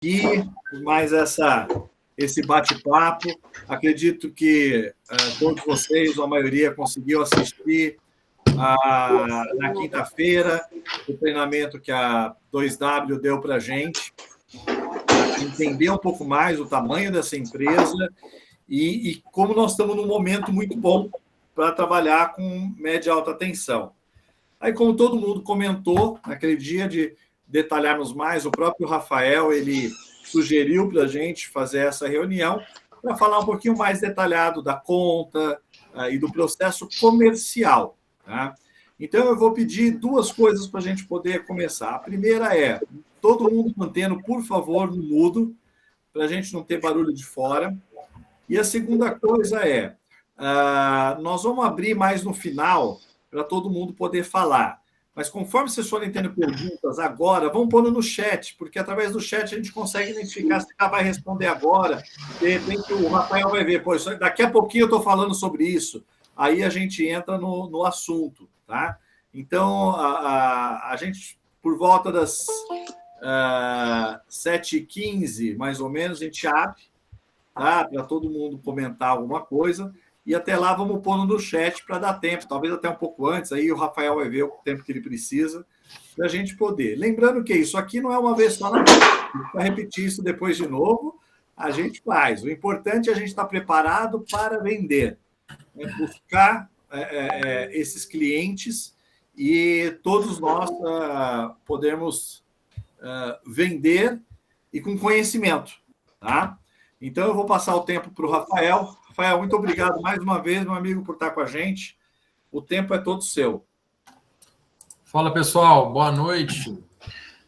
aqui, mais esse bate-papo. Acredito que todos vocês, ou a maioria, conseguiu assistir na quinta-feira o treinamento que a 2W deu para a gente, para entender um pouco mais o tamanho dessa empresa e como nós estamos num momento muito bom para trabalhar com média e alta tensão. Aí, como todo mundo comentou, naquele dia de detalharmos mais, o próprio Rafael, ele sugeriu para a gente fazer essa reunião para falar um pouquinho mais detalhado da conta e do processo comercial. Tá? Então, eu vou pedir duas coisas para a gente poder começar. A primeira é, todo mundo mantendo, por favor, no mudo, para a gente não ter barulho de fora. E a segunda coisa é, nós vamos abrir mais no final para todo mundo poder falar. Mas conforme vocês forem tendo perguntas agora, vão pondo no chat, porque através do chat a gente consegue identificar se ela vai responder agora. De repente o Rafael vai ver, pô, daqui a pouquinho eu estou falando sobre isso. Aí a gente entra no assunto. Tá? Então, a gente, por volta das 7h15, mais ou menos, a gente abre, tá? Para todo mundo comentar alguma coisa. E até lá vamos pondo no chat para dar tempo, talvez até um pouco antes, aí o Rafael vai ver o tempo que ele precisa para a gente poder. Lembrando que isso aqui não é uma vez só na vida, para repetir isso depois de novo, a gente faz. O importante é a gente estar preparado para vender, buscar esses clientes e todos nós podemos vender e com conhecimento. Tá? Então, eu vou passar o tempo para o Rafael. Rafael, muito obrigado mais uma vez, meu amigo, por estar com a gente. O tempo é todo seu. Fala, pessoal. Boa noite.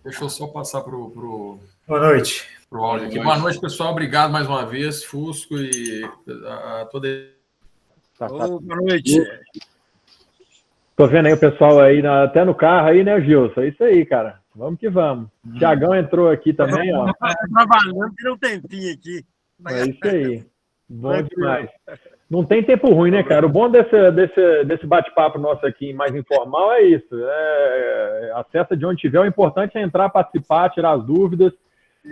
Deixa eu só passar para o... Boa noite. Pro áudio aqui. Boa noite, pessoal. Obrigado mais uma vez, Fusco e a toda... Boa noite. Tô vendo aí o pessoal aí, até no carro aí, né, Gilson? É isso aí, cara. Vamos que vamos. Tiagão entrou aqui também, ó. Trabalhando, tem um tempinho aqui. É isso aí. Bom demais. Não tem tempo ruim, né, cara? O bom desse bate-papo nosso aqui, mais informal, é isso. Acessa de onde tiver. O importante é entrar, participar, tirar as dúvidas.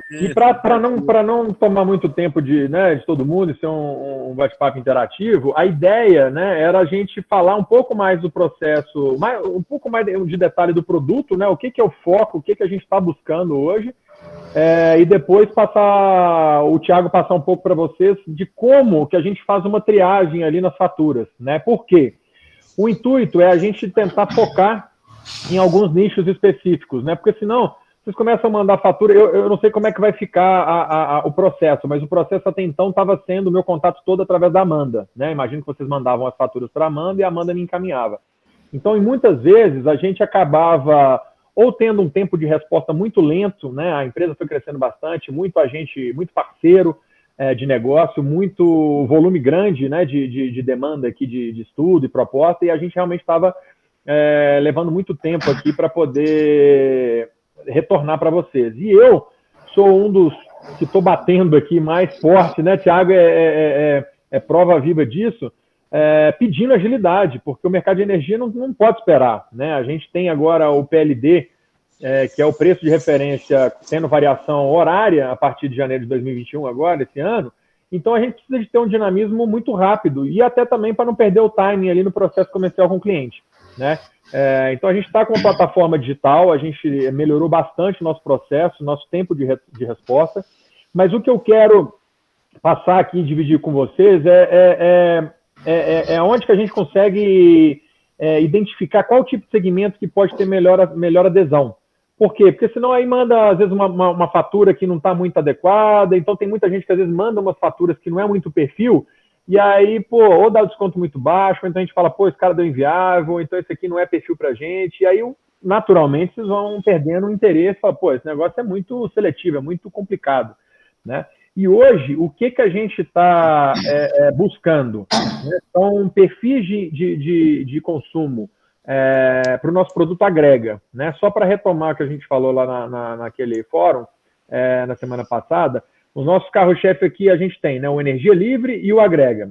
E para não tomar muito tempo de todo mundo e ser um bate-papo interativo, a ideia, né, era a gente falar um pouco mais do processo, um pouco mais de detalhe do produto, né, o que é o foco, o que a gente está buscando hoje, e depois o Thiago passar um pouco para vocês de como que a gente faz uma triagem ali nas faturas, né? Por quê? O intuito é a gente tentar focar em alguns nichos específicos, né? Porque senão vocês começam a mandar fatura, eu não sei como é que vai ficar o processo, mas o processo até então estava sendo o meu contato todo através da Amanda, né? Imagino que vocês mandavam as faturas para a Amanda e a Amanda me encaminhava. Então, muitas vezes, a gente acabava ou tendo um tempo de resposta muito lento, né? A empresa foi crescendo bastante, muito parceiro de negócio, muito volume grande, né? de demanda aqui de estudo e proposta, e a gente realmente estava levando muito tempo aqui para poder retornar para vocês. E eu sou um dos que estou batendo aqui mais forte, né? Thiago é prova viva disso, pedindo agilidade, porque o mercado de energia não pode esperar, né? A gente tem agora o PLD, que é o preço de referência tendo variação horária a partir de janeiro de 2021 agora, esse ano, então a gente precisa de ter um dinamismo muito rápido e até também para não perder o timing ali no processo comercial com o cliente, né? Então a gente está com uma plataforma digital, a gente melhorou bastante o nosso processo, nosso tempo de resposta, mas o que eu quero passar aqui e dividir com vocês é onde que a gente consegue identificar qual tipo de segmento que pode ter melhor adesão. Por quê? Porque senão aí manda, às vezes, uma fatura que não está muito adequada, então tem muita gente que às vezes manda umas faturas que não é muito perfil, e aí, pô, ou dá um desconto muito baixo, ou então a gente fala, pô, esse cara deu inviável, ou então esse aqui não é perfil pra gente, e aí, naturalmente, vocês vão perdendo o interesse, fala, pô, esse negócio é muito seletivo, é muito complicado, né? E hoje, o que a gente está buscando? Né? São perfis de consumo para o nosso produto agrega. Né? Só para retomar o que a gente falou lá naquele fórum, na semana passada, os nossos carro-chefe aqui a gente tem, né, o Energia Livre e o Agrega.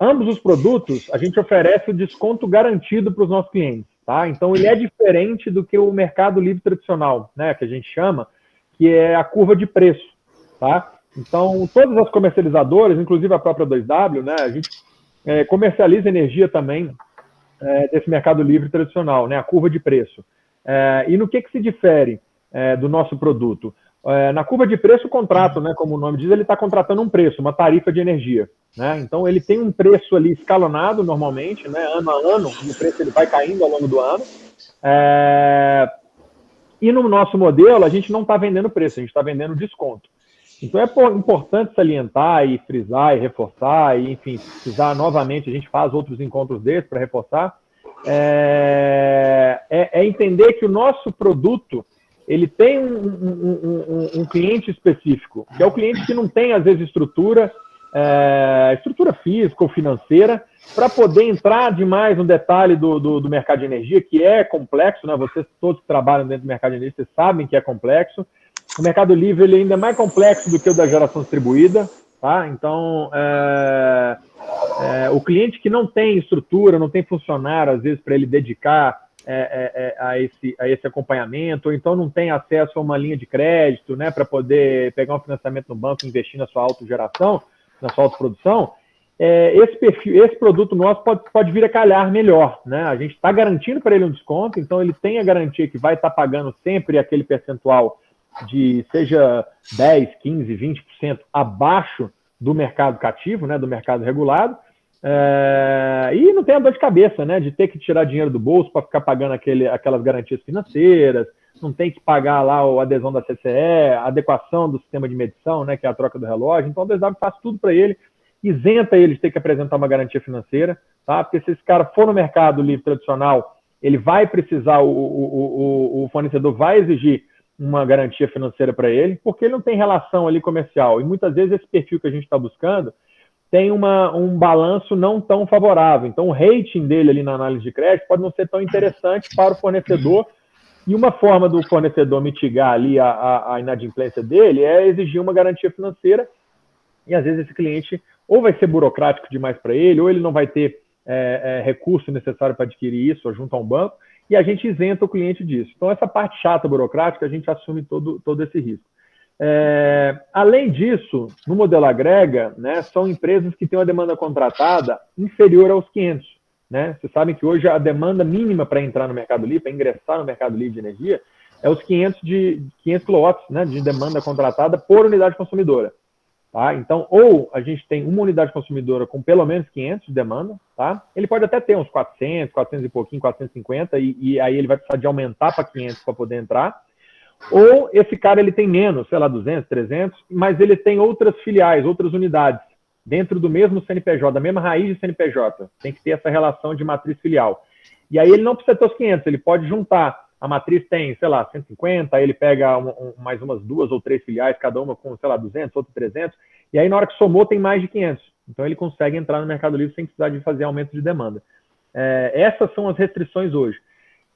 Ambos os produtos, a gente oferece o desconto garantido para os nossos clientes. Tá? Então, ele é diferente do que o mercado livre tradicional, né, que a gente chama, que é a curva de preço, tá? Então, todas as comercializadoras, inclusive a própria 2W, né, a gente comercializa energia também desse mercado livre tradicional, né, a curva de preço. E no que se difere do nosso produto? Na curva de preço, o contrato, né, como o nome diz, ele está contratando um preço, uma tarifa de energia. Né? Então, ele tem um preço ali escalonado, normalmente, né, ano a ano, e o preço ele vai caindo ao longo do ano. E no nosso modelo, a gente não está vendendo preço, a gente está vendendo desconto. Então, é importante salientar e frisar e reforçar, e, enfim, se precisar novamente, a gente faz outros encontros desses para reforçar, entender que o nosso produto, ele tem um cliente específico, que é o cliente que não tem, às vezes, estrutura física ou financeira, para poder entrar demais no detalhe do mercado de energia, que é complexo, né? Vocês todos que trabalham dentro do mercado de energia, vocês sabem que é complexo. O mercado livre ele ainda é mais complexo do que o da geração distribuída, tá? Então, o cliente que não tem estrutura, não tem funcionário, às vezes, para ele dedicar a esse acompanhamento, ou então não tem acesso a uma linha de crédito, né, para poder pegar um financiamento no banco e investir na sua autogeração, na sua autoprodução, esse produto nosso pode vir a calhar melhor, né? A gente está garantindo para ele um desconto, então ele tem a garantia que vai estar pagando sempre aquele percentual de, seja 10, 15, 20% abaixo do mercado cativo, né, do mercado regulado, e não tem a dor de cabeça, né, de ter que tirar dinheiro do bolso para ficar pagando aquelas garantias financeiras, não tem que pagar lá a adesão da CCE, a adequação do sistema de medição, né, que é a troca do relógio. Então, a 2W faz tudo para ele, isenta ele de ter que apresentar uma garantia financeira, tá? Porque se esse cara for no mercado livre tradicional, ele vai precisar, o fornecedor vai exigir uma garantia financeira para ele, porque ele não tem relação ali comercial. E muitas vezes esse perfil que a gente está buscando tem um balanço não tão favorável. Então, o rating dele ali na análise de crédito pode não ser tão interessante para o fornecedor. E uma forma do fornecedor mitigar ali a inadimplência dele é exigir uma garantia financeira. E, às vezes, esse cliente ou vai ser burocrático demais para ele, ou ele não vai ter recurso necessário para adquirir isso, ou junto a um banco, e a gente isenta o cliente disso. Então, essa parte chata burocrática, a gente assume todo esse risco. Além disso, no modelo agrega, né, são empresas que têm uma demanda contratada inferior aos 500. Né? Vocês sabem que hoje a demanda mínima para entrar no Mercado Livre, para ingressar no Mercado Livre de energia, é os 500 kW, né, de demanda contratada por unidade consumidora. Tá? Então, ou a gente tem uma unidade consumidora com pelo menos 500 de demanda, tá? Ele pode até ter uns 400, 400 e pouquinho, 450, e aí ele vai precisar de aumentar para 500 para poder entrar. Ou esse cara ele tem menos, sei lá, 200, 300, mas ele tem outras filiais, outras unidades, dentro do mesmo CNPJ, da mesma raiz de CNPJ. Tem que ter essa relação de matriz filial. E aí ele não precisa ter os 500, ele pode juntar. A matriz tem, sei lá, 150, aí ele pega mais umas 2 ou 3 filiais, cada uma com, sei lá, 200, outra 300, e aí na hora que somou tem mais de 500. Então ele consegue entrar no Mercado Livre sem precisar de fazer aumento de demanda. Essas são as restrições hoje.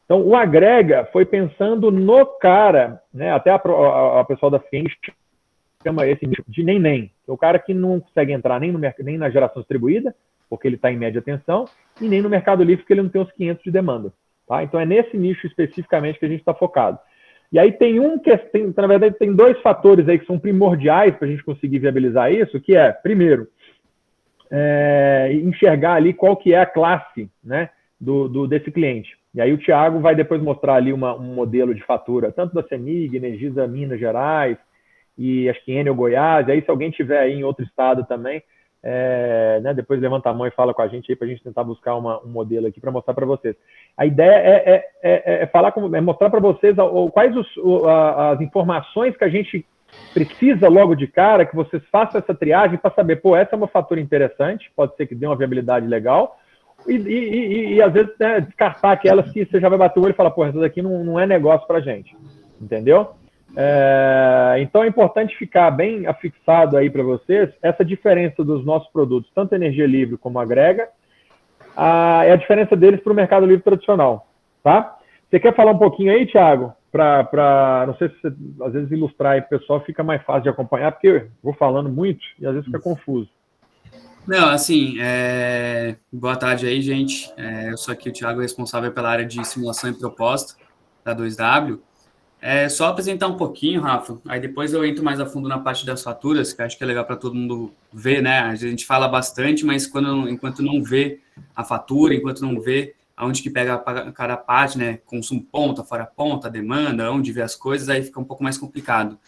Então o agrega foi pensando no cara, né, até a pessoal da FIENG chama esse de nem, que é o cara que não consegue entrar nem na geração distribuída, porque ele está em média tensão, e nem no Mercado Livre, porque ele não tem os 500 de demanda. Tá? Então, é nesse nicho especificamente que a gente está focado. E aí na verdade, tem 2 fatores aí que são primordiais para a gente conseguir viabilizar isso, que é, primeiro, enxergar ali qual que é a classe, né, desse cliente. E aí o Thiago vai depois mostrar ali um modelo de fatura, tanto da CEMIG, Energisa Minas Gerais, e acho que Enel Goiás, e aí se alguém tiver aí em outro estado também, né, depois levanta a mão e fala com a gente aí para a gente tentar buscar um modelo aqui para mostrar para vocês. A ideia é mostrar para vocês quais as informações que a gente precisa logo de cara, que vocês façam essa triagem para saber, pô, essa é uma fatura interessante, pode ser que dê uma viabilidade legal, e às vezes, né, descartar aquelas que você já vai bater o olho e falar, pô, essa daqui não é negócio para a gente, entendeu? Então é importante ficar bem afixado aí para vocês essa diferença dos nossos produtos, tanto energia livre como agrega, é a diferença deles para o Mercado Livre tradicional, tá? Você quer falar um pouquinho aí, Thiago? Não sei se você, às vezes, ilustrar aí para o pessoal, fica mais fácil de acompanhar, porque eu vou falando muito e às vezes fica confuso. Não, assim, boa tarde aí, gente. Eu sou aqui o Thiago, responsável pela área de simulação e proposta da 2W. Só apresentar um pouquinho, Rafa, aí depois eu entro mais a fundo na parte das faturas, que acho que é legal para todo mundo ver, né? A gente fala bastante, mas enquanto não vê a fatura, enquanto não vê aonde que pega cada parte, né? Consumo ponta, fora ponta, demanda, onde vê as coisas, aí fica um pouco mais complicado.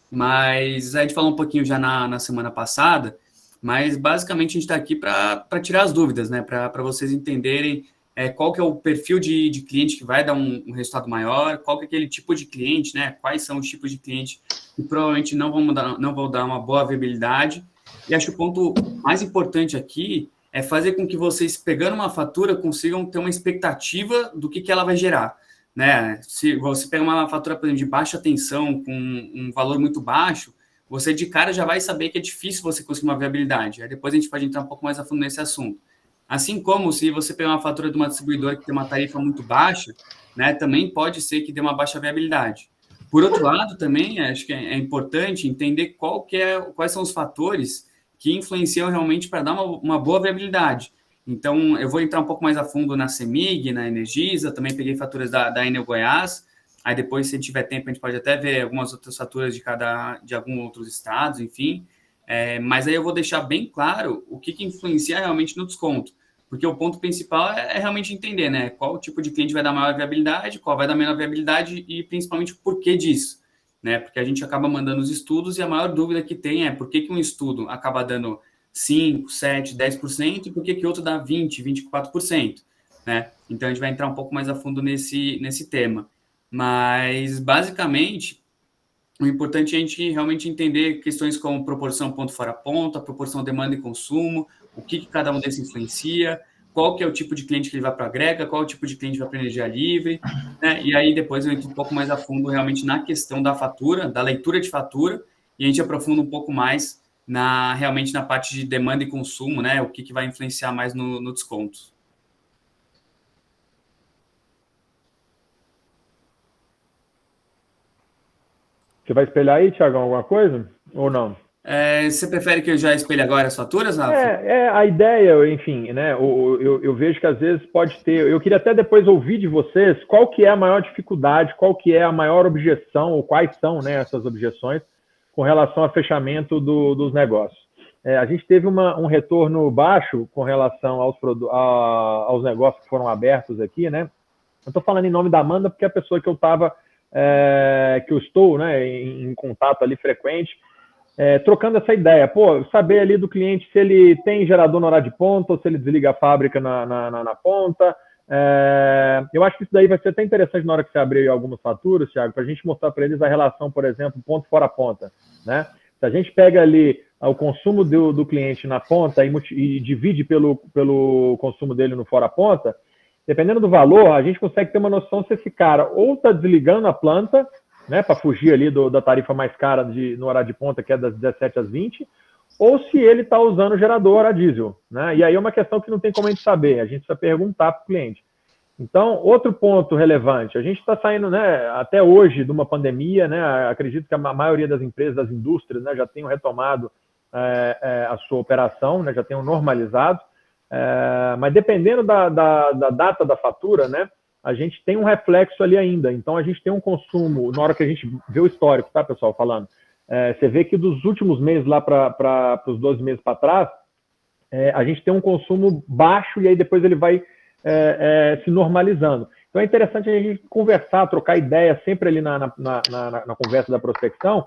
Mas a gente falou um pouquinho já na semana passada, mas basicamente a gente está aqui para tirar as dúvidas, né? Para vocês entenderem qual que é o perfil de cliente que vai dar um resultado maior, qual que é aquele tipo de cliente, né? Quais são os tipos de cliente que provavelmente não vão dar uma boa viabilidade. E acho que o ponto mais importante aqui é fazer com que vocês, pegando uma fatura, consigam ter uma expectativa do que ela vai gerar, né? Se você pegar uma fatura, por exemplo, de baixa tensão, com um valor muito baixo, você de cara já vai saber que é difícil você conseguir uma viabilidade. Aí depois a gente pode entrar um pouco mais a fundo nesse assunto. Assim como se você pegar uma fatura de uma distribuidora que tem uma tarifa muito baixa, né, também pode ser que dê uma baixa viabilidade. Por outro lado, também acho que é importante entender quais são os fatores que influenciam realmente para dar uma boa viabilidade. Então, eu vou entrar um pouco mais a fundo na CEMIG, na Energisa, também peguei faturas da Enel Goiás, aí depois, se tiver tempo, a gente pode até ver algumas outras faturas de alguns outros estados, enfim. Mas aí eu vou deixar bem claro o que influencia realmente no desconto. Porque o ponto principal é realmente entender, né? Qual tipo de cliente vai dar maior viabilidade, qual vai dar menor viabilidade e principalmente o porquê disso, né? Porque a gente acaba mandando os estudos e a maior dúvida que tem é por que um estudo acaba dando 5, 7, 10% e por que outro dá 20, 24%, né? Então a gente vai entrar um pouco mais a fundo nesse tema. Mas, basicamente, o importante é a gente realmente entender questões como proporção ponto fora ponta, proporção demanda e consumo, o que cada um desses influencia, qual que é o tipo de cliente que ele vai para a agrega, qual é o tipo de cliente que vai para energia livre, né? E aí depois eu entro um pouco mais a fundo realmente na questão da fatura, da leitura de fatura, e a gente aprofunda um pouco mais realmente na parte de demanda e consumo, né? O que vai influenciar mais no desconto. Você vai espelhar aí, Thiagão, alguma coisa? Ou não? Você prefere que eu já espelhe agora as faturas, Rafa? A ideia, enfim, né? Eu vejo que às vezes pode ter. Eu queria até depois ouvir de vocês qual que é a maior dificuldade, qual que é a maior objeção, ou quais são, né, essas objeções com relação ao fechamento dos negócios. A gente teve um retorno baixo com relação aos negócios que foram abertos aqui, né? Eu estou falando em nome da Amanda porque é a pessoa que eu estou, né, em contato ali frequente, trocando essa ideia, saber ali do cliente se ele tem gerador na hora de ponta ou se ele desliga a fábrica na ponta. Eu acho que isso daí vai ser até interessante na hora que você abrir algumas faturas, Thiago, para a gente mostrar para eles a relação, por exemplo, ponto fora ponta, né? Se a gente pega ali o consumo do cliente na ponta e divide pelo consumo dele no fora ponta, dependendo do valor, a gente consegue ter uma noção se esse cara ou está desligando a planta, né, para fugir ali da tarifa mais cara no horário de ponta, que é das 17 às 20, ou se ele está usando o gerador a diesel, né? E aí é uma questão que não tem como a gente saber, a gente precisa perguntar para o cliente. Então, outro ponto relevante, a gente está saindo, né, até hoje de uma pandemia, né? Acredito que a maioria das empresas, das indústrias, né, já tenham retomado a sua operação, né, já tenham normalizado. Mas dependendo da data da fatura, né, a gente tem um reflexo ali ainda. Então, a gente tem um consumo, na hora que a gente vê o histórico, tá, pessoal, falando, você vê que dos últimos meses lá para os 12 meses para trás, a gente tem um consumo baixo e aí depois ele vai se normalizando. Então, é interessante a gente conversar, trocar ideia sempre ali na conversa da prospecção,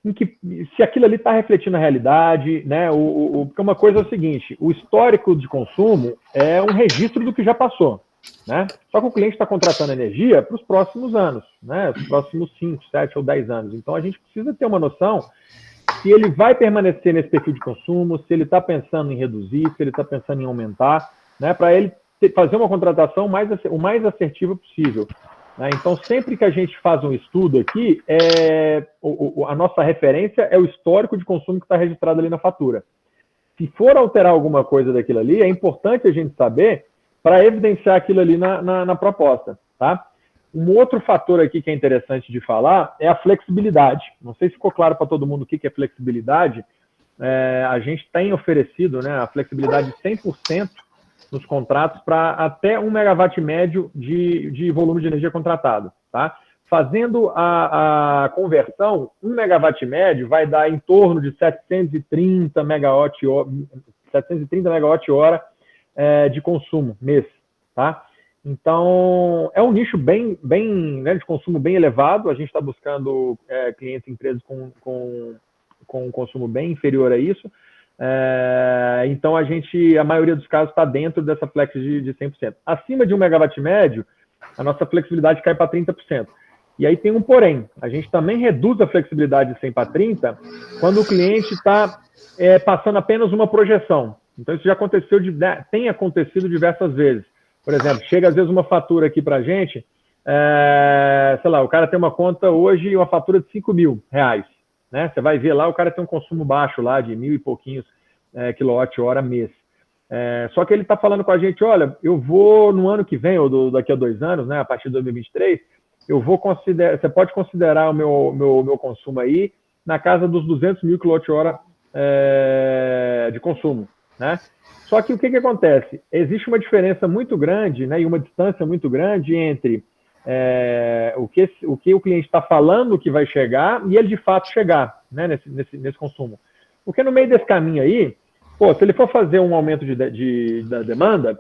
em que se aquilo ali está refletindo a realidade, né? Porque uma coisa é o seguinte, o histórico de consumo é um registro do que já passou, né? Só que o cliente está contratando energia para os próximos anos, né? Os próximos 5, 7 ou 10 anos. Então a gente precisa ter uma noção se ele vai permanecer nesse perfil de consumo, se ele está pensando em reduzir, se ele está pensando em aumentar, né? Para ele fazer uma contratação o mais assertiva possível. Então, sempre que a gente faz um estudo aqui, a nossa referência é o histórico de consumo que está registrado ali na fatura. Se for alterar alguma coisa daquilo ali, é importante a gente saber para evidenciar aquilo ali na proposta. Tá? Um outro fator aqui que é interessante de falar é a flexibilidade. Não sei se ficou claro para todo mundo o que é flexibilidade. A gente tem oferecido, né, a flexibilidade de 100% nos contratos para até 1 megawatt médio de volume de energia contratado, tá? fazendo a conversão, 1 megawatt médio vai dar em torno de 730 megawatt-hora de consumo mês, tá? Então, é um nicho bem né, de consumo bem elevado. A gente está buscando clientes, empresas com um consumo bem inferior a isso. Então, a maioria dos casos está dentro dessa flex de 100%. Acima de 1 megawatt médio, a nossa flexibilidade cai para 30%. E aí tem um porém. A gente também reduz a flexibilidade de 100 para 30 quando o cliente está passando apenas uma projeção. Então, isso já aconteceu, tem acontecido diversas vezes. Por exemplo, chega às vezes uma fatura aqui para a gente, sei lá, o cara tem uma conta hoje, uma fatura de R$5.000, né? Você vai ver lá, o cara tem um consumo baixo lá de 1.000 e pouquinhos quilowatt-hora mês. Só que ele está falando com a gente, olha, eu vou no ano que vem, ou daqui a 2 anos, né, a partir de 2023, eu vou considerar, você pode considerar o meu consumo aí na casa dos 200.000 kWh de consumo, né? Só que o que acontece? Existe uma diferença muito grande, né, e uma distância muito grande entre o que o cliente está falando que vai chegar e ele de fato chegar, né, nesse consumo. Porque no meio desse caminho aí, se ele for fazer um aumento da demanda,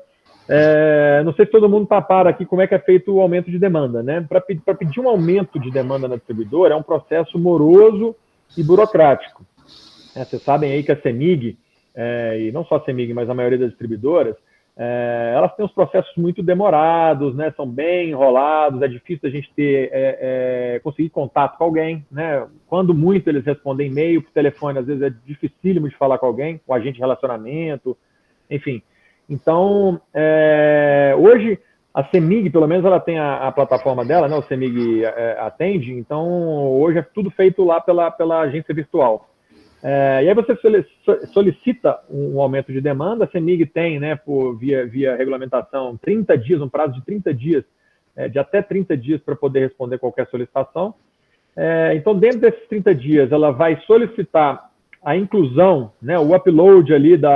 não sei se todo mundo está par aqui como é que é feito o aumento de demanda, né? Para pedir um aumento de demanda na distribuidora é um processo moroso e burocrático. Vocês sabem aí que a CEMIG, e não só a CEMIG, mas a maioria das distribuidoras, elas têm uns processos muito demorados, né? São bem enrolados, é difícil a gente conseguir contato com alguém, né? Quando muito eles respondem e-mail, por telefone, às vezes é dificílimo de falar com alguém, com agente de relacionamento, enfim. Então, hoje, a CEMIG, pelo menos, ela tem a plataforma dela, né? O CEMIG atende, então hoje é tudo feito lá pela agência virtual. E aí você solicita um aumento de demanda, a CEMIG tem, né, via regulamentação, 30 dias, um prazo de 30 dias, de até 30 dias para poder responder qualquer solicitação. Então, dentro desses 30 dias, ela vai solicitar a inclusão, né, o upload ali de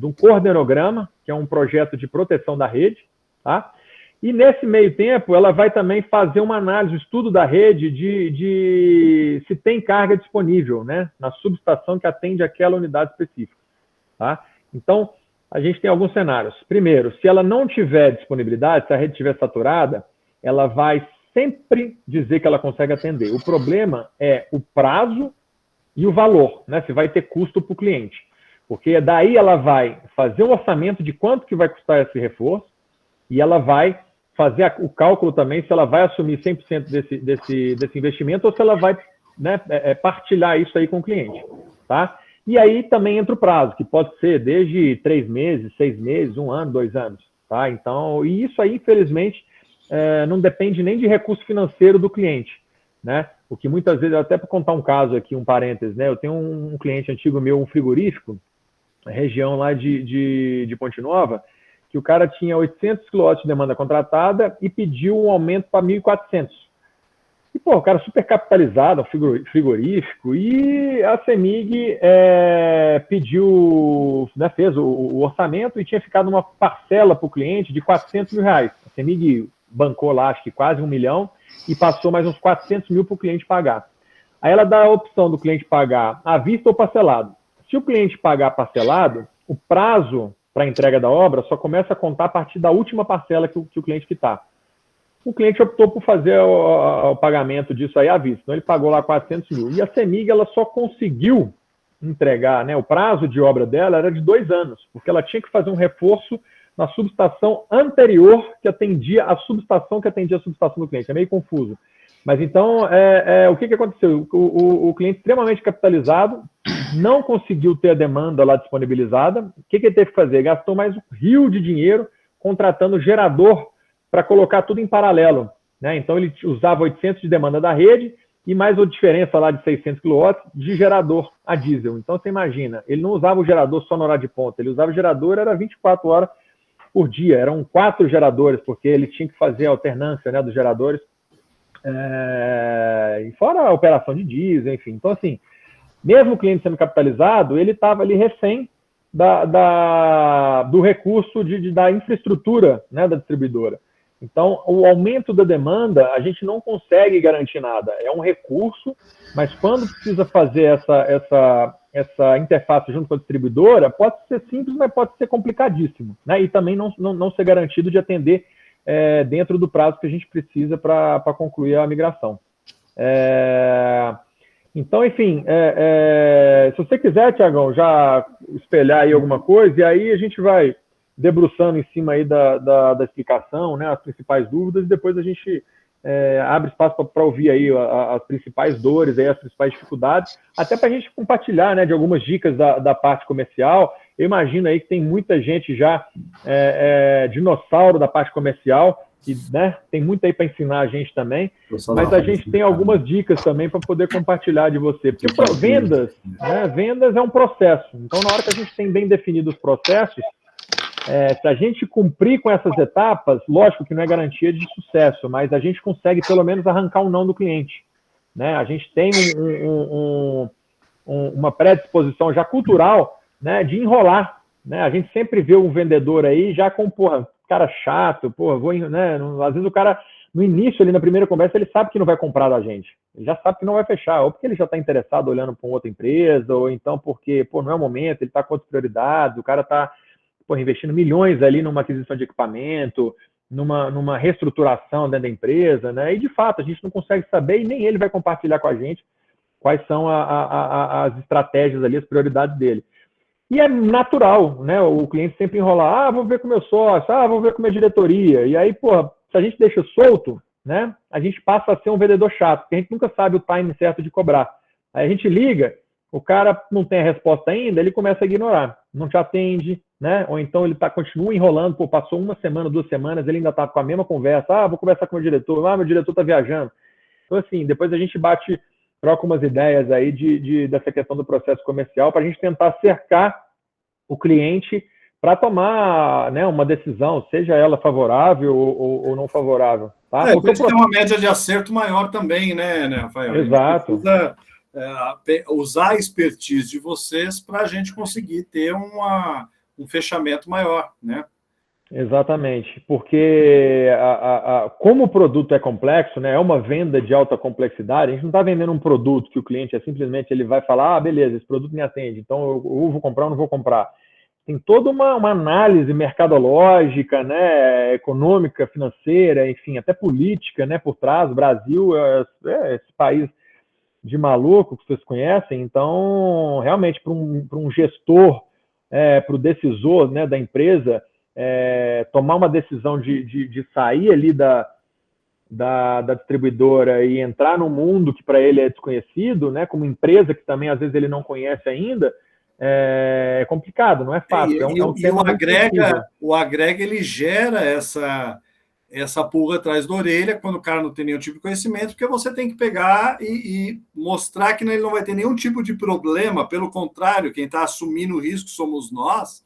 um coordenograma, que é um projeto de proteção da rede, tá? E nesse meio tempo, ela vai também fazer uma análise, um estudo da rede de se tem carga disponível, né, na subestação que atende aquela unidade específica, tá? Então, a gente tem alguns cenários. Primeiro, se ela não tiver disponibilidade, se a rede estiver saturada, ela vai sempre dizer que ela consegue atender. O problema é o prazo e o valor, né, se vai ter custo para o cliente. Porque daí ela vai fazer o orçamento de quanto que vai custar esse reforço e ela vai fazer o cálculo também se ela vai assumir 100% desse investimento ou se ela vai, né, partilhar isso aí com o cliente, tá? E aí também entra o prazo, que pode ser desde 3 meses, 6 meses, 1 ano, 2 anos, tá? Então, e isso aí, infelizmente, não depende nem de recurso financeiro do cliente, né? O que muitas vezes, até para contar um caso aqui, um parênteses, né? Eu tenho um cliente antigo meu, um frigorífico, região lá de Ponte Nova, que o cara tinha 800 kW de demanda contratada e pediu um aumento para 1.400. E, o cara super capitalizado, frigorífico, e a CEMIG pediu, né, fez o orçamento e tinha ficado uma parcela para o cliente de R$400 mil. A CEMIG bancou lá, acho que quase 1 milhão, e passou mais uns 400 mil para o cliente pagar. Aí ela dá a opção do cliente pagar à vista ou parcelado. Se o cliente pagar parcelado, o prazo para a entrega da obra só começa a contar a partir da última parcela que o cliente quitar. O cliente optou por fazer o pagamento disso aí à vista. Então, ele pagou lá 400 mil. E a CEMIG, ela só conseguiu entregar, né, o prazo de obra dela era de 2 anos, porque ela tinha que fazer um reforço na subestação anterior que atendia a subestação do cliente. É meio confuso. Mas então, o que aconteceu? O cliente extremamente capitalizado não conseguiu ter a demanda lá disponibilizada. O que ele teve que fazer? Gastou mais um rio de dinheiro contratando gerador para colocar tudo em paralelo, né? Então, ele usava 800 de demanda da rede e mais a diferença lá de 600 kW de gerador a diesel. Então, você imagina, ele não usava o gerador só no horário de ponta, ele usava o gerador, era 24 horas por dia. Eram 4 geradores, porque ele tinha que fazer a alternância, né, dos geradores. E fora a operação de diesel, enfim. Então, assim, mesmo o cliente sendo capitalizado, ele estava ali refém do recurso da infraestrutura, né, da distribuidora. Então, o aumento da demanda, a gente não consegue garantir nada. É um recurso, mas quando precisa fazer essa interface junto com a distribuidora, pode ser simples, mas pode ser complicadíssimo, né? E também não ser garantido de atender dentro do prazo que a gente precisa para concluir a migração. Então, enfim, se você quiser, Tiagão, já espelhar aí alguma coisa, e aí a gente vai debruçando em cima aí da explicação, né, as principais dúvidas, e depois a gente abre espaço para ouvir aí as principais dores, aí, as principais dificuldades, até para a gente compartilhar, né, de algumas dicas da parte comercial. Eu imagino aí que tem muita gente já dinossauro da parte comercial, e, né, tem muito aí para ensinar a gente também, mas a gente tem algumas dicas também para poder compartilhar de você, porque vendas é um processo. Então, na hora que a gente tem bem definido os processos, se a gente cumprir com essas etapas, lógico que não é garantia de sucesso, mas a gente consegue pelo menos arrancar um não do cliente, né? A gente tem uma predisposição já cultural, né, de enrolar, né? A gente sempre vê um vendedor aí já com, cara chato, né? Às vezes o cara, no início, ali na primeira conversa, ele sabe que não vai comprar da gente, ele já sabe que não vai fechar, ou porque ele já está interessado olhando para outra empresa, ou então porque, não é o momento, ele está com outras prioridades, o cara está investindo milhões ali numa aquisição de equipamento, numa reestruturação dentro da empresa, né? E, de fato, a gente não consegue saber, e nem ele vai compartilhar com a gente quais são as estratégias ali, as prioridades dele. E é natural, né? O cliente sempre enrolar, vou ver com o meu sócio, vou ver com a minha diretoria. E aí, se a gente deixa solto, né? A gente passa a ser um vendedor chato, porque a gente nunca sabe o time certo de cobrar. Aí a gente liga, o cara não tem a resposta ainda, ele começa a ignorar, não te atende, né? Ou então ele continua enrolando, passou uma semana, 2 semanas, ele ainda está com a mesma conversa, vou conversar com o meu diretor, meu diretor está viajando. Então, assim, depois a gente troca umas ideias aí dessa questão do processo comercial para a gente tentar cercar o cliente para tomar, né, uma decisão, seja ela favorável ou não favorável. Tá? Porque tem uma média de acerto maior também, né, Rafael? Exato. Usar a expertise de vocês para a gente conseguir ter um fechamento maior, né? Exatamente, porque como o produto é complexo, né, é uma venda de alta complexidade, a gente não está vendendo um produto que o cliente simplesmente ele vai falar, beleza, esse produto me atende, então eu vou comprar ou não vou comprar. Tem toda uma análise mercadológica, né, econômica, financeira, enfim, até política, né, por trás. O Brasil é esse país de maluco que vocês conhecem, então, realmente, para um gestor, para o decisor, né, da empresa, tomar uma decisão de sair ali da distribuidora e entrar num mundo que para ele é desconhecido, né, como empresa que também às vezes ele não conhece ainda, é complicado, não é fácil. O agrega ele gera essa pulga atrás da orelha quando o cara não tem nenhum tipo de conhecimento, porque você tem que pegar e mostrar que ele não vai ter nenhum tipo de problema, pelo contrário, quem está assumindo o risco somos nós,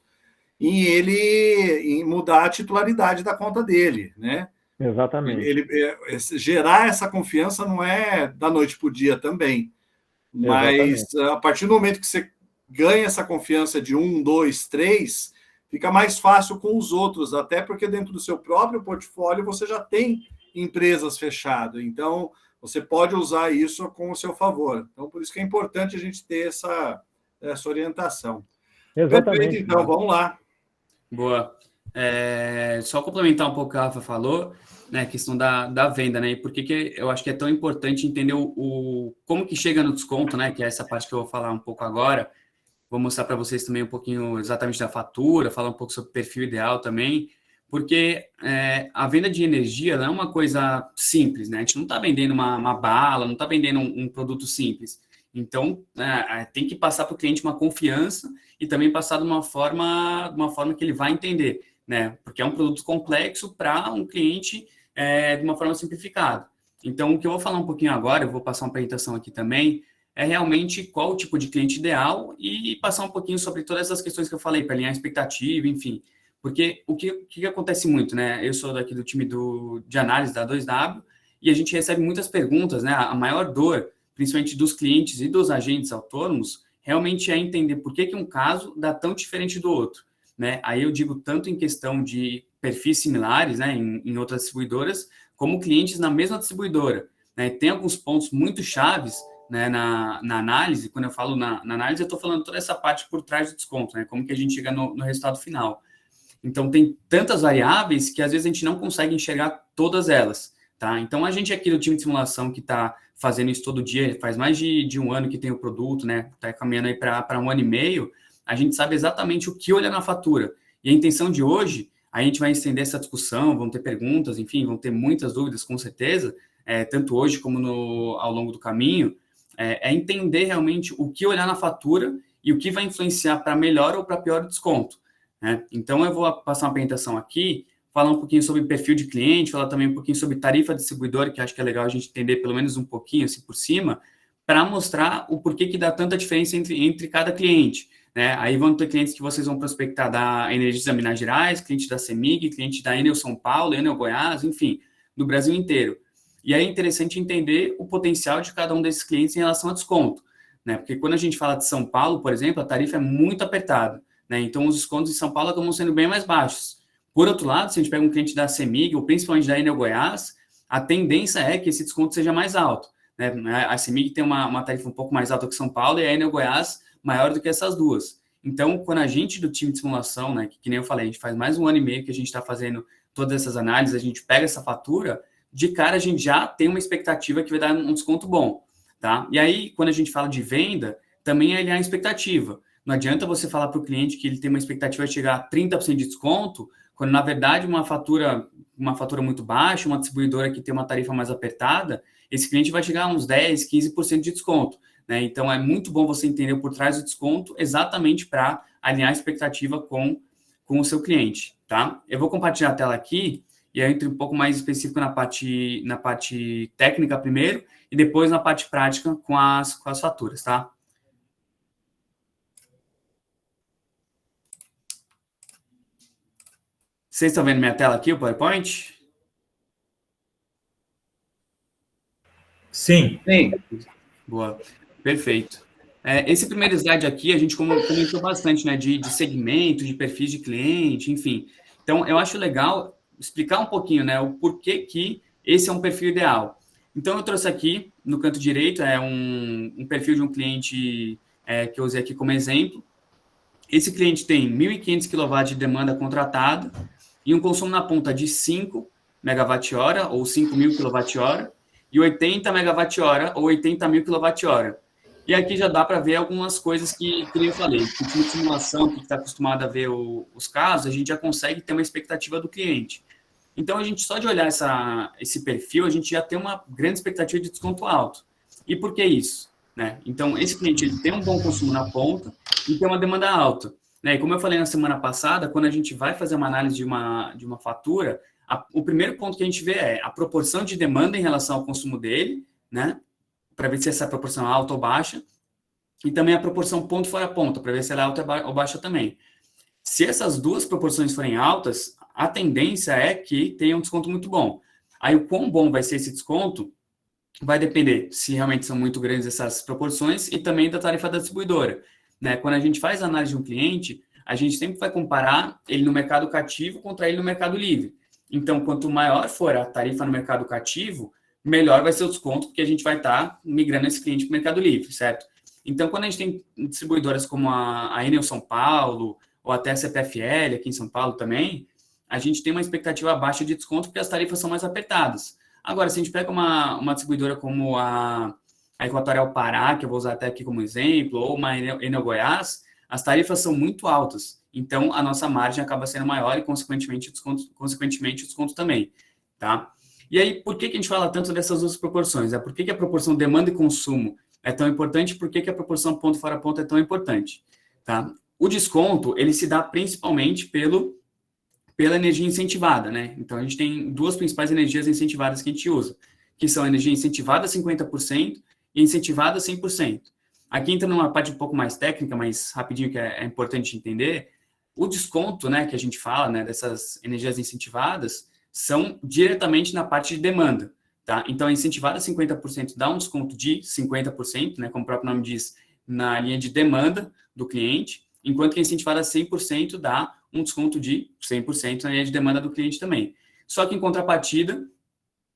em mudar a titularidade da conta dele, né? Exatamente. Gerar essa confiança não é da noite para o dia também, mas a partir do momento que você ganha essa confiança de 1, 2, 3, fica mais fácil com os outros, até porque dentro do seu próprio portfólio você já tem empresas fechadas, então você pode usar isso com o seu favor. Então, por isso que é importante a gente ter essa orientação. Exatamente. Perfeito, então, vamos lá. Boa. Só complementar um pouco o que a Rafa falou, né, a questão da venda, né, e por que eu acho que é tão importante entender como que chega no desconto, né, que é essa parte que eu vou falar um pouco agora. Vou mostrar para vocês também um pouquinho exatamente da fatura, falar um pouco sobre o perfil ideal também, porque a venda de energia não é uma coisa simples, né? A gente não está vendendo uma bala, não está vendendo um produto simples. Então, tem que passar para o cliente uma confiança e também passar de uma forma que ele vai entender, né? Porque é um produto complexo para um cliente de uma forma simplificada. Então, o que eu vou falar um pouquinho agora, eu vou passar uma apresentação aqui também, é realmente qual o tipo de cliente ideal e passar um pouquinho sobre todas essas questões que eu falei, para alinhar a expectativa, enfim. Porque o que acontece muito, né? Eu sou daqui do time de análise da 2W e a gente recebe muitas perguntas, né? A maior dor, principalmente dos clientes e dos agentes autônomos, realmente é entender por que um caso dá tão diferente do outro, né? Aí eu digo tanto em questão de perfis similares, né, em outras distribuidoras, como clientes na mesma distribuidora, né? Tem alguns pontos muito chaves, né, na análise. Quando eu falo na análise, eu estou falando toda essa parte por trás do desconto, né? Como que a gente chega no resultado final. Então, tem tantas variáveis que às vezes a gente não consegue enxergar todas elas, tá? Então, a gente aqui do time de simulação que está fazendo isso todo dia, faz mais de um ano que tem o produto, né? Está caminhando aí para 1 ano e meio, a gente sabe exatamente o que olhar na fatura. E a intenção de hoje, a gente vai estender essa discussão, vão ter perguntas, enfim, vão ter muitas dúvidas, com certeza, tanto hoje como ao longo do caminho, é entender realmente o que olhar na fatura e o que vai influenciar para melhor ou para pior o desconto. Né? Então, eu vou passar uma apresentação aqui, falar um pouquinho sobre perfil de cliente, falar também um pouquinho sobre tarifa distribuidora, que acho que é legal a gente entender pelo menos um pouquinho, assim, por cima, para mostrar o porquê que dá tanta diferença entre cada cliente. Né? Aí vão ter clientes que vocês vão prospectar da Energisa Minas Gerais, cliente da CEMIG, cliente da Enel São Paulo, Enel Goiás, enfim, do Brasil inteiro. E aí é interessante entender o potencial de cada um desses clientes em relação a desconto. Né? Porque quando a gente fala de São Paulo, por exemplo, a tarifa é muito apertada. Né? Então, os descontos em São Paulo acabam sendo bem mais baixos. Por outro lado, se a gente pega um cliente da CEMIG, ou principalmente da Enel Goiás, a tendência é que esse desconto seja mais alto. Né? A CEMIG tem uma tarifa um pouco mais alta que São Paulo e a Enel Goiás maior do que essas duas. Então, quando a gente do time de simulação, né, que nem eu falei, a gente faz mais 1 ano e meio que a gente está fazendo todas essas análises, a gente pega essa fatura, de cara a gente já tem uma expectativa que vai dar um desconto bom. Tá? E aí, quando a gente fala de venda, também é alinhar a expectativa. Não adianta você falar para o cliente que ele tem uma expectativa de chegar a 30% de desconto, quando, na verdade, uma fatura muito baixa, uma distribuidora que tem uma tarifa mais apertada, esse cliente vai chegar a uns 10%, 15% de desconto. Né? Então, é muito bom você entender por trás do desconto exatamente para alinhar a expectativa com o seu cliente. Tá? Eu vou compartilhar a tela aqui e aí eu entro um pouco mais específico na parte técnica primeiro e depois na parte prática com as faturas. Tá? Vocês estão vendo minha tela aqui, o PowerPoint? Sim. Boa, perfeito. Esse primeiro slide aqui, a gente comentou bastante, né, de segmento, de perfis de cliente, enfim. Então, eu acho legal explicar um pouquinho, né, o porquê que esse é um perfil ideal. Então, eu trouxe aqui, no canto direito, um perfil de um cliente que eu usei aqui como exemplo. Esse cliente tem 1.500 kW de demanda contratada e um consumo na ponta de 5 MWh ou 5.000 kWh e 80 MWh ou 80.000 kWh. E aqui já dá para ver algumas coisas que eu falei. O time de simulação, que está acostumado a ver os casos, a gente já consegue ter uma expectativa do cliente. Então, a gente só de olhar esse perfil, a gente já tem uma grande expectativa de desconto alto. E por que isso? Né? Então, esse cliente ele tem um bom consumo na ponta e tem uma demanda alta. Né? E como eu falei na semana passada, quando a gente vai fazer uma análise de uma fatura, o primeiro ponto que a gente vê é a proporção de demanda em relação ao consumo dele, né? Para ver se essa proporção é alta ou baixa, e também a proporção ponto fora ponta, para ver se ela é alta ou baixa também. Se essas duas proporções forem altas, a tendência é que tenha um desconto muito bom. Aí, o quão bom vai ser esse desconto vai depender se realmente são muito grandes essas proporções e também da tarifa da distribuidora. Né? Quando a gente faz a análise de um cliente, a gente sempre vai comparar ele no mercado cativo contra ele no mercado livre. Então, quanto maior for a tarifa no mercado cativo, melhor vai ser o desconto, porque a gente vai estar migrando esse cliente para o mercado livre, certo? Então, quando a gente tem distribuidoras como a Enel São Paulo, ou até a CPFL aqui em São Paulo também, a gente tem uma expectativa baixa de desconto, porque as tarifas são mais apertadas. Agora, se a gente pega uma distribuidora como a Equatorial Pará, que eu vou usar até aqui como exemplo, ou uma Enel Goiás, as tarifas são muito altas. Então, a nossa margem acaba sendo maior e, consequentemente, o desconto também, tá? E aí, por que a gente fala tanto dessas duas proporções? Por que a proporção demanda e consumo é tão importante? Por que a proporção ponto fora ponto é tão importante? Tá? O desconto, ele se dá principalmente pela energia incentivada, né? Então, a gente tem duas principais energias incentivadas que a gente usa, que são a energia incentivada 50% e incentivada 100%. Aqui entra numa parte um pouco mais técnica, mas rapidinho, que é importante entender. O desconto, né, que a gente fala, né, dessas energias incentivadas, são diretamente na parte de demanda, tá? Então, a incentivada 50% dá um desconto de 50%, né, como o próprio nome diz, na linha de demanda do cliente, enquanto que a incentivada 100% dá um desconto de 100% na linha de demanda do cliente também. Só que, em contrapartida,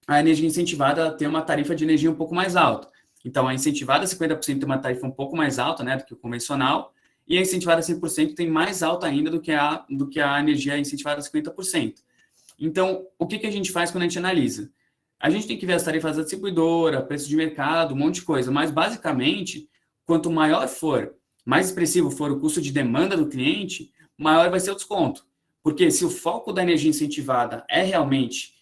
a energia incentivada tem uma tarifa de energia um pouco mais alta. Então, a incentivada 50% tem uma tarifa um pouco mais alta, né, do que o convencional, e a incentivada 100% tem mais alta ainda do que a energia incentivada 50%. Então, o que a gente faz quando a gente analisa? A gente tem que ver as tarifas da distribuidora, preço de mercado, um monte de coisa, mas, basicamente, quanto maior for, mais expressivo for o custo de demanda do cliente, maior vai ser o desconto. Porque se o foco da energia incentivada é realmente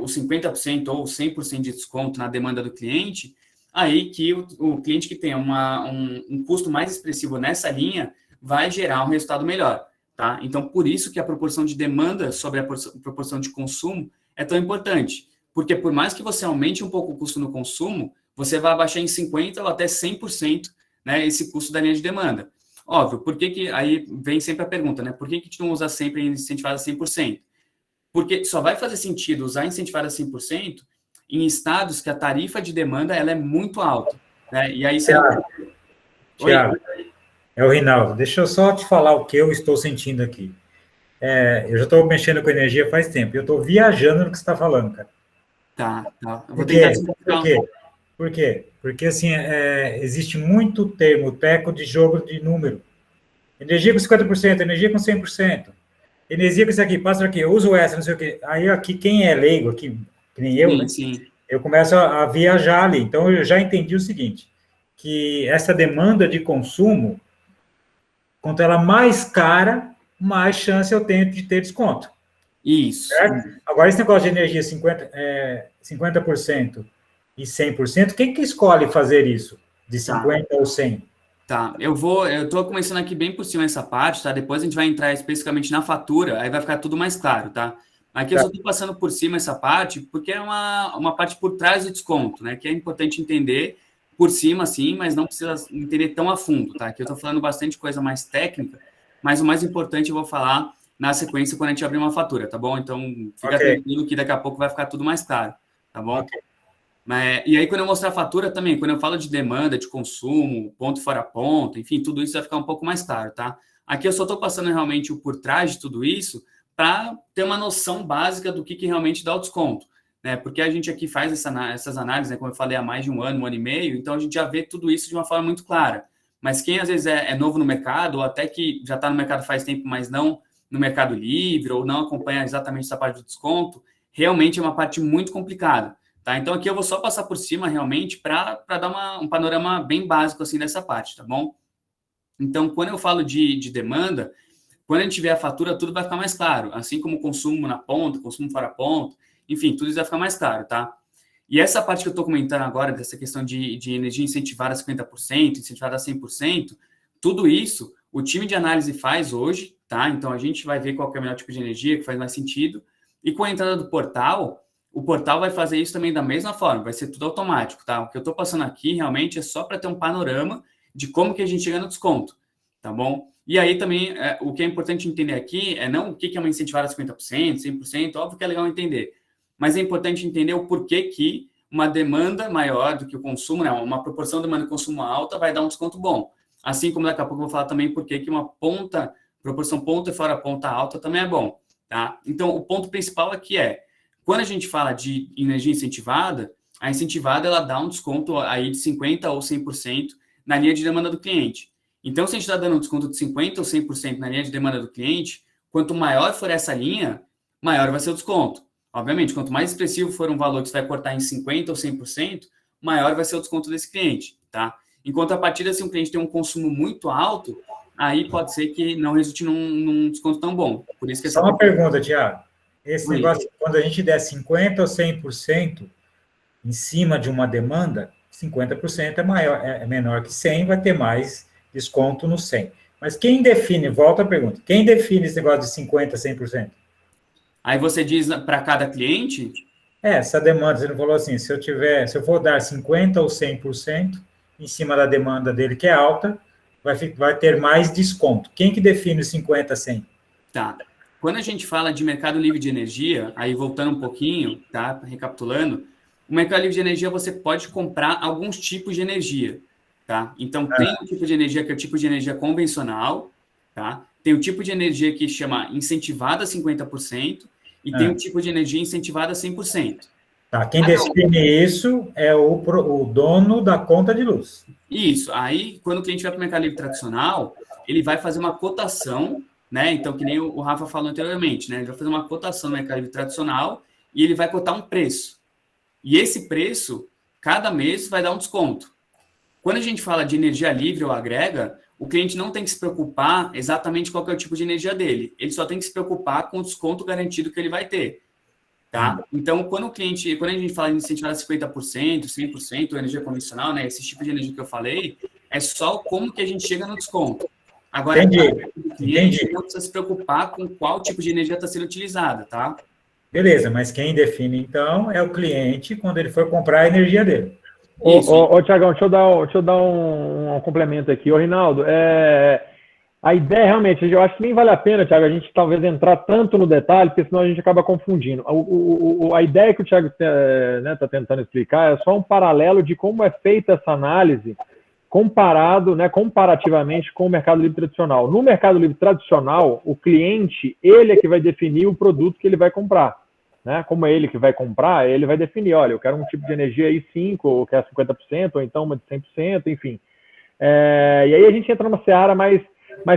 os 50% ou 100% de desconto na demanda do cliente, aí que o cliente que tem um custo mais expressivo nessa linha vai gerar um resultado melhor. Tá? Então, por isso que a proporção de demanda sobre a proporção de consumo é tão importante. Porque por mais que você aumente um pouco o custo no consumo, você vai abaixar em 50% ou até 100%, né, esse custo da linha de demanda. Óbvio, por que aí vem sempre a pergunta, né? Por que a gente não usa sempre incentivada 100%? Porque só vai fazer sentido usar incentivada 100% em estados que a tarifa de demanda ela é muito alta. Né? E aí você... Tiago, é o Rinaldo. Deixa eu só te falar o que eu estou sentindo aqui. Eu já estou mexendo com energia faz tempo. Eu estou viajando no que você está falando, cara. Tá. Eu vou Por quê? Porque, assim, existe muito termo técnico de jogo de número. Energia com 50%, energia com 100%. Energia com isso aqui, passa aqui, eu uso essa, não sei o quê. Aí, aqui, quem é leigo aqui, que nem eu, sim, né? Sim. Eu começo a viajar ali. Então, eu já entendi o seguinte, que essa demanda de consumo, quanto ela mais cara, mais chance eu tenho de ter desconto. Isso. Certo? Agora, esse negócio de energia 50% e 100%, quem que escolhe fazer isso? De 50% ou 100%? Tá, eu estou começando aqui bem por cima essa parte, tá? Depois a gente vai entrar especificamente na fatura, aí vai ficar tudo mais claro, tá? Aqui eu só estou passando por cima essa parte, porque é uma parte por trás do desconto, né? Que é importante entender por cima, sim, mas não precisa entender tão a fundo, tá? Aqui eu estou falando bastante coisa mais técnica, mas o mais importante eu vou falar na sequência quando a gente abrir uma fatura, tá bom? Então, fica tranquilo que daqui a pouco vai ficar tudo mais claro, tá bom? E aí, quando eu mostrar a fatura também, quando eu falo de demanda, de consumo, ponto fora ponto, enfim, tudo isso vai ficar um pouco mais claro, tá? Aqui eu só estou passando realmente o por trás de tudo isso para ter uma noção básica do que realmente dá o desconto, né? Porque a gente aqui faz essas análises, né? Como eu falei, há mais de um ano e meio, então a gente já vê tudo isso de uma forma muito clara. Mas quem às vezes é novo no mercado, ou até que já está no mercado faz tempo, mas não no Mercado Livre, ou não acompanha exatamente essa parte do desconto, realmente é uma parte muito complicada. Tá? Então, aqui eu vou só passar por cima, realmente, para dar um panorama bem básico assim dessa parte, tá bom? Então, quando eu falo de demanda, quando a gente vê a fatura, tudo vai ficar mais claro, assim como o consumo na ponta, consumo fora ponta, enfim, tudo isso vai ficar mais claro, tá? E essa parte que eu estou comentando agora, dessa questão de energia incentivada a 50%, incentivada a 100%, tudo isso o time de análise faz hoje, tá? Então, a gente vai ver qual que é o melhor tipo de energia, que faz mais sentido, e com a entrada do portal, o portal vai fazer isso também da mesma forma, vai ser tudo automático, tá? O que eu estou passando aqui realmente é só para ter um panorama de como que a gente chega no desconto, tá bom? E aí também, o que é importante entender aqui é não o que é uma incentivada a 50%, 100%, óbvio que é legal entender, mas é importante entender o porquê que uma demanda maior do que o consumo, né? Uma proporção de demanda e consumo alta vai dar um desconto bom. Assim como daqui a pouco eu vou falar também porquê que uma proporção ponta e fora ponta alta também é bom, tá? Então, o ponto principal aqui quando a gente fala de energia incentivada, a incentivada ela dá um desconto aí de 50% ou 100% na linha de demanda do cliente. Então, se a gente está dando um desconto de 50% ou 100% na linha de demanda do cliente, quanto maior for essa linha, maior vai ser o desconto. Obviamente, quanto mais expressivo for um valor que você vai cortar em 50% ou 100%, maior vai ser o desconto desse cliente, tá? Em contrapartida, se um cliente tem um consumo muito alto, aí pode ser que não resulte num desconto tão bom. Por isso que Só uma pergunta, Tiago. Esse negócio, quando a gente der 50% ou 100% em cima de uma demanda, 50% é menor que 100%, vai ter mais desconto no 100%. Mas quem define, volta a pergunta, quem define esse negócio de 50%, 100%? Aí você diz para cada cliente? Essa demanda, você não falou assim, se eu for dar 50% ou 100% em cima da demanda dele, que é alta, vai ter mais desconto. Quem que define 50%, 100%? Tá. Quando a gente fala de mercado livre de energia, aí voltando um pouquinho, tá? Recapitulando, o mercado livre de energia você pode comprar alguns tipos de energia, tá? Então, tem um tipo de energia que é o tipo de energia convencional, tá? Tem o tipo de energia que chama incentivada 50% e tem o tipo de energia incentivada 100%. Tá, quem define isso é o dono da conta de luz. Isso. Aí, quando o cliente vai para o mercado livre tradicional, ele vai fazer uma cotação, né? Então, que nem o Rafa falou anteriormente, né? Ele vai fazer uma cotação no mercado livre tradicional e ele vai cotar um preço. E esse preço, cada mês, vai dar um desconto. Quando a gente fala de energia livre ou agrega, o cliente não tem que se preocupar exatamente qual que é o tipo de energia dele. Ele só tem que se preocupar com o desconto garantido que ele vai ter. Tá? Então, quando a gente fala em incentivar 50%, 100%, energia convencional, né, esse tipo de energia que eu falei, é só como que a gente chega no desconto. Agora, o cliente não precisa se preocupar com qual tipo de energia está sendo utilizada, tá? Beleza, mas quem define, então, é o cliente quando ele for comprar a energia dele. Ô, Tiagão, deixa eu dar um complemento aqui. Ô, Rinaldo, a ideia realmente, eu acho que nem vale a pena, Thiago, a gente talvez entrar tanto no detalhe, porque senão a gente acaba confundindo. A ideia que o Thiago está tentando explicar é só um paralelo de como é feita essa análise comparativamente com o mercado livre tradicional. No mercado livre tradicional, o cliente, ele é que vai definir o produto que ele vai comprar. Né? Como é ele que vai comprar, ele vai definir, olha, eu quero um tipo de energia aí 5%, ou quero 50%, ou então uma de 100%, enfim. E aí a gente entra numa seara mais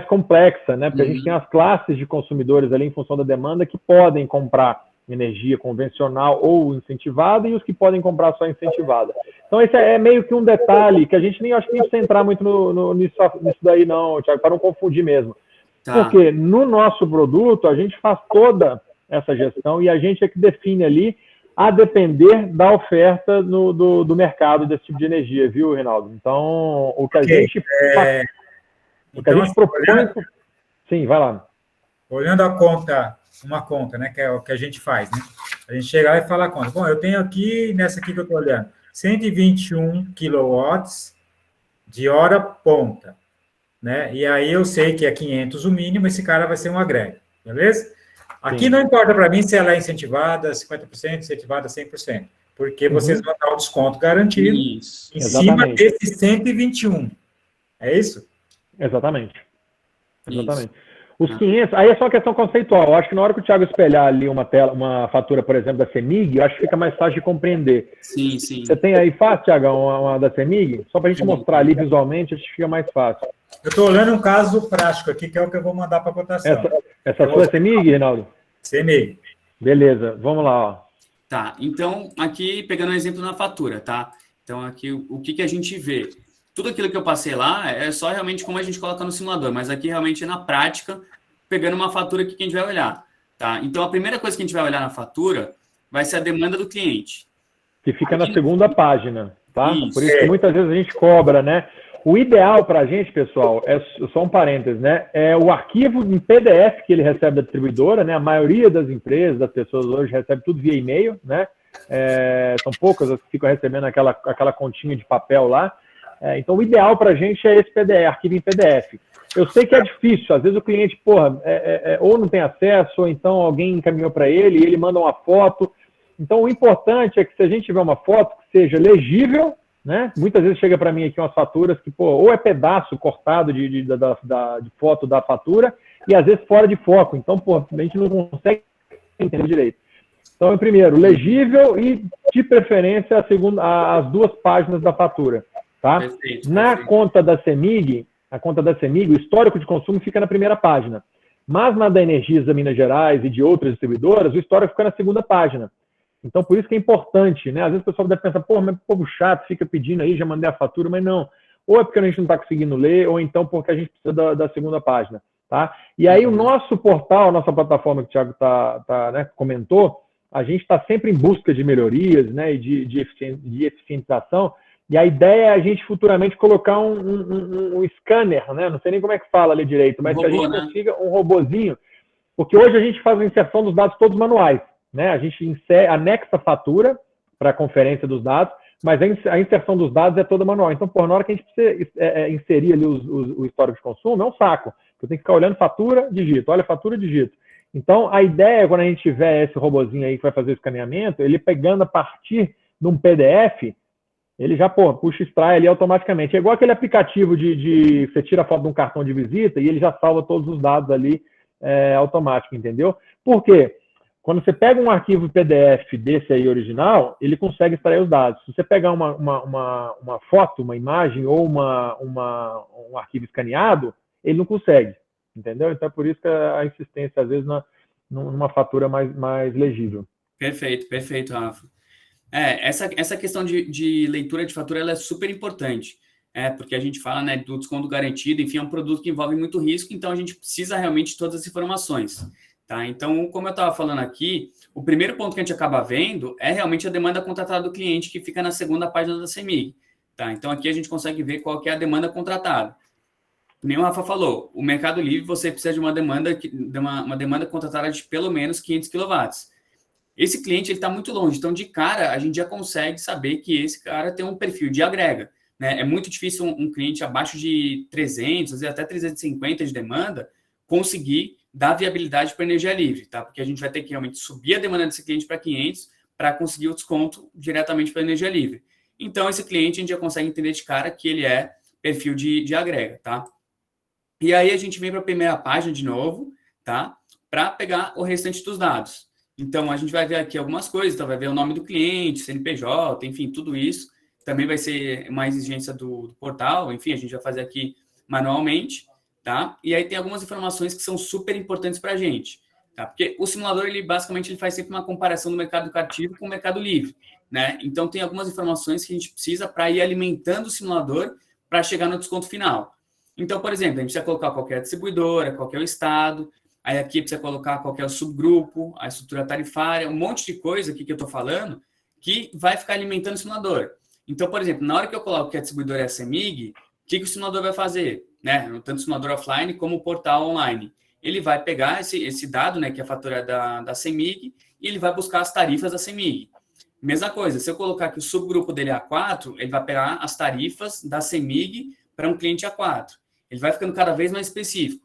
complexa, né? Porque a gente tem as classes de consumidores ali em função da demanda que podem comprar energia convencional ou incentivada e os que podem comprar só incentivada. Então esse é meio que um detalhe que a gente nem acho que precisa entrar muito nisso daí não, Thiago, para não confundir mesmo. Tá. Porque no nosso produto a gente faz toda essa gestão e a gente é que define ali a depender da oferta do mercado desse tipo de energia, viu, Rinaldo? Então o que a gente faz... O que a gente propõe... Sim, vai lá. Olhando uma conta, né, que é o que a gente faz, né? A gente chega lá e fala a conta. Bom, eu tenho aqui, nessa aqui que eu estou olhando, 121 quilowatts de hora ponta, né? E aí eu sei que é 500 o mínimo, esse cara vai ser um agrego, beleza? Aqui não importa para mim se ela é incentivada 50%, incentivada 100%, porque vocês vão dar o desconto garantido em cima desse 121. É isso? Exatamente. Os 500, aí é só uma questão conceitual. Eu acho que na hora que o Thiago espelhar ali uma fatura, por exemplo, da CEMIG, eu acho que fica mais fácil de compreender. Sim. Você tem aí fácil, Thiago, uma da CEMIG? Só para a gente mostrar ali visualmente, acho que fica mais fácil. Eu estou olhando um caso prático aqui, que é o que eu vou mandar para a cotação. Essa sua é CEMIG, Rinaldo? CEMIG. Beleza, vamos lá. Ó. Tá, então, aqui, pegando um exemplo na fatura, tá? Então, aqui, o que a gente vê? Tudo aquilo que eu passei lá é só realmente como a gente coloca no simulador, mas aqui realmente é na prática, pegando uma fatura que a gente vai olhar, tá? Então, a primeira coisa que a gente vai olhar na fatura vai ser a demanda do cliente. Que fica na segunda página, tá? Isso. Por isso que muitas vezes a gente cobra, né? O ideal para a gente, pessoal, é só um parênteses, né? É o arquivo em PDF que ele recebe da distribuidora, né? A maioria das empresas, das pessoas hoje recebe tudo via e-mail, né? São poucas as que ficam recebendo aquela continha de papel lá. Então, o ideal para a gente é esse PDF, arquivo em PDF. Eu sei que é difícil, às vezes o cliente, ou não tem acesso, ou então alguém encaminhou para ele e ele manda uma foto. Então, o importante é que se a gente tiver uma foto que seja legível, né? Muitas vezes chega para mim aqui umas faturas que, ou é pedaço cortado de foto da fatura e às vezes fora de foco. Então, a gente não consegue entender direito. Então, primeiro, legível e, de preferência, as duas páginas da fatura. Tá? Perfeito. Na conta da CEMIG, o histórico de consumo fica na primeira página. Mas na da Energisa da Minas Gerais e de outras distribuidoras, o histórico fica na segunda página. Então, por isso que é importante, né? Às vezes o pessoal deve pensar, mas povo chato, fica pedindo aí, já mandei a fatura, mas não. Ou é porque a gente não está conseguindo ler, ou então porque a gente precisa da segunda página. Tá? E aí o nosso portal, a nossa plataforma que o Thiago né, comentou, a gente está sempre em busca de melhorias, né, e de eficientização. E a ideia é a gente futuramente colocar um scanner, né? Não sei nem como é que fala ali direito, mas que a gente consiga um robozinho, porque hoje a gente faz a inserção dos dados todos manuais, né? A gente anexa a fatura para a conferência dos dados, mas a inserção dos dados é toda manual. Então, na hora que a gente precisa inserir ali o histórico de consumo, é um saco. Eu tenho que ficar olhando fatura, digito, olha fatura, digito. Então, a ideia, quando a gente tiver esse robozinho aí que vai fazer o escaneamento, ele pegando a partir de um PDF, ele já, puxa, extrai ali automaticamente. É igual aquele aplicativo de você tira a foto de um cartão de visita e ele já salva todos os dados ali automático, entendeu? Por quê? Quando você pega um arquivo PDF desse aí original, ele consegue extrair os dados. Se você pegar uma foto, uma imagem ou um arquivo escaneado, ele não consegue, entendeu? Então é por isso que a insistência, às vezes, numa fatura mais legível. Perfeito, Rafa. Essa questão de leitura de fatura ela é super importante, porque a gente fala, né, do desconto garantido, enfim, é um produto que envolve muito risco, então a gente precisa realmente de todas as informações. Tá? Então, como eu estava falando aqui, o primeiro ponto que a gente acaba vendo é realmente a demanda contratada do cliente, que fica na segunda página da CEMIG. Tá? Então, aqui a gente consegue ver qual que é a demanda contratada. Nem o Rafa falou, o Mercado Livre você precisa de uma demanda contratada de pelo menos 500 kW. Esse cliente está muito longe, então de cara a gente já consegue saber que esse cara tem um perfil de agrega. Né? É muito difícil um cliente abaixo de 300, às vezes até 350 de demanda, conseguir dar viabilidade para a energia livre, tá? Porque a gente vai ter que realmente subir a demanda desse cliente para 500 para conseguir o desconto diretamente para a energia livre. Então, esse cliente a gente já consegue entender de cara que ele é perfil de agrega, tá? E aí a gente vem para a primeira página de novo, tá? Para pegar o restante dos dados. Então, a gente vai ver aqui algumas coisas, então vai ver o nome do cliente, CNPJ, enfim, tudo isso. Também vai ser uma exigência do portal, enfim, a gente vai fazer aqui manualmente. Tá? E aí tem algumas informações que são super importantes para a gente, tá? Porque o simulador, ele basicamente faz sempre uma comparação do mercado cativo com o mercado livre, né? Então tem algumas informações que a gente precisa para ir alimentando o simulador para chegar no desconto final. Então, por exemplo, a gente precisa colocar qualquer distribuidora, qualquer estado, aí aqui precisa colocar qualquer subgrupo, a estrutura tarifária, um monte de coisa aqui que eu estou falando que vai ficar alimentando o simulador. Então, por exemplo, na hora que eu coloco que a distribuidora é a CEMIG, o que o simulador vai fazer? Né? Tanto o simulador offline como o portal online. Ele vai pegar esse dado, né, que é a fatura da CEMIG, e ele vai buscar as tarifas da CEMIG. Mesma coisa, se eu colocar que o subgrupo dele é A4, ele vai pegar as tarifas da CEMIG para um cliente A4. Ele vai ficando cada vez mais específico.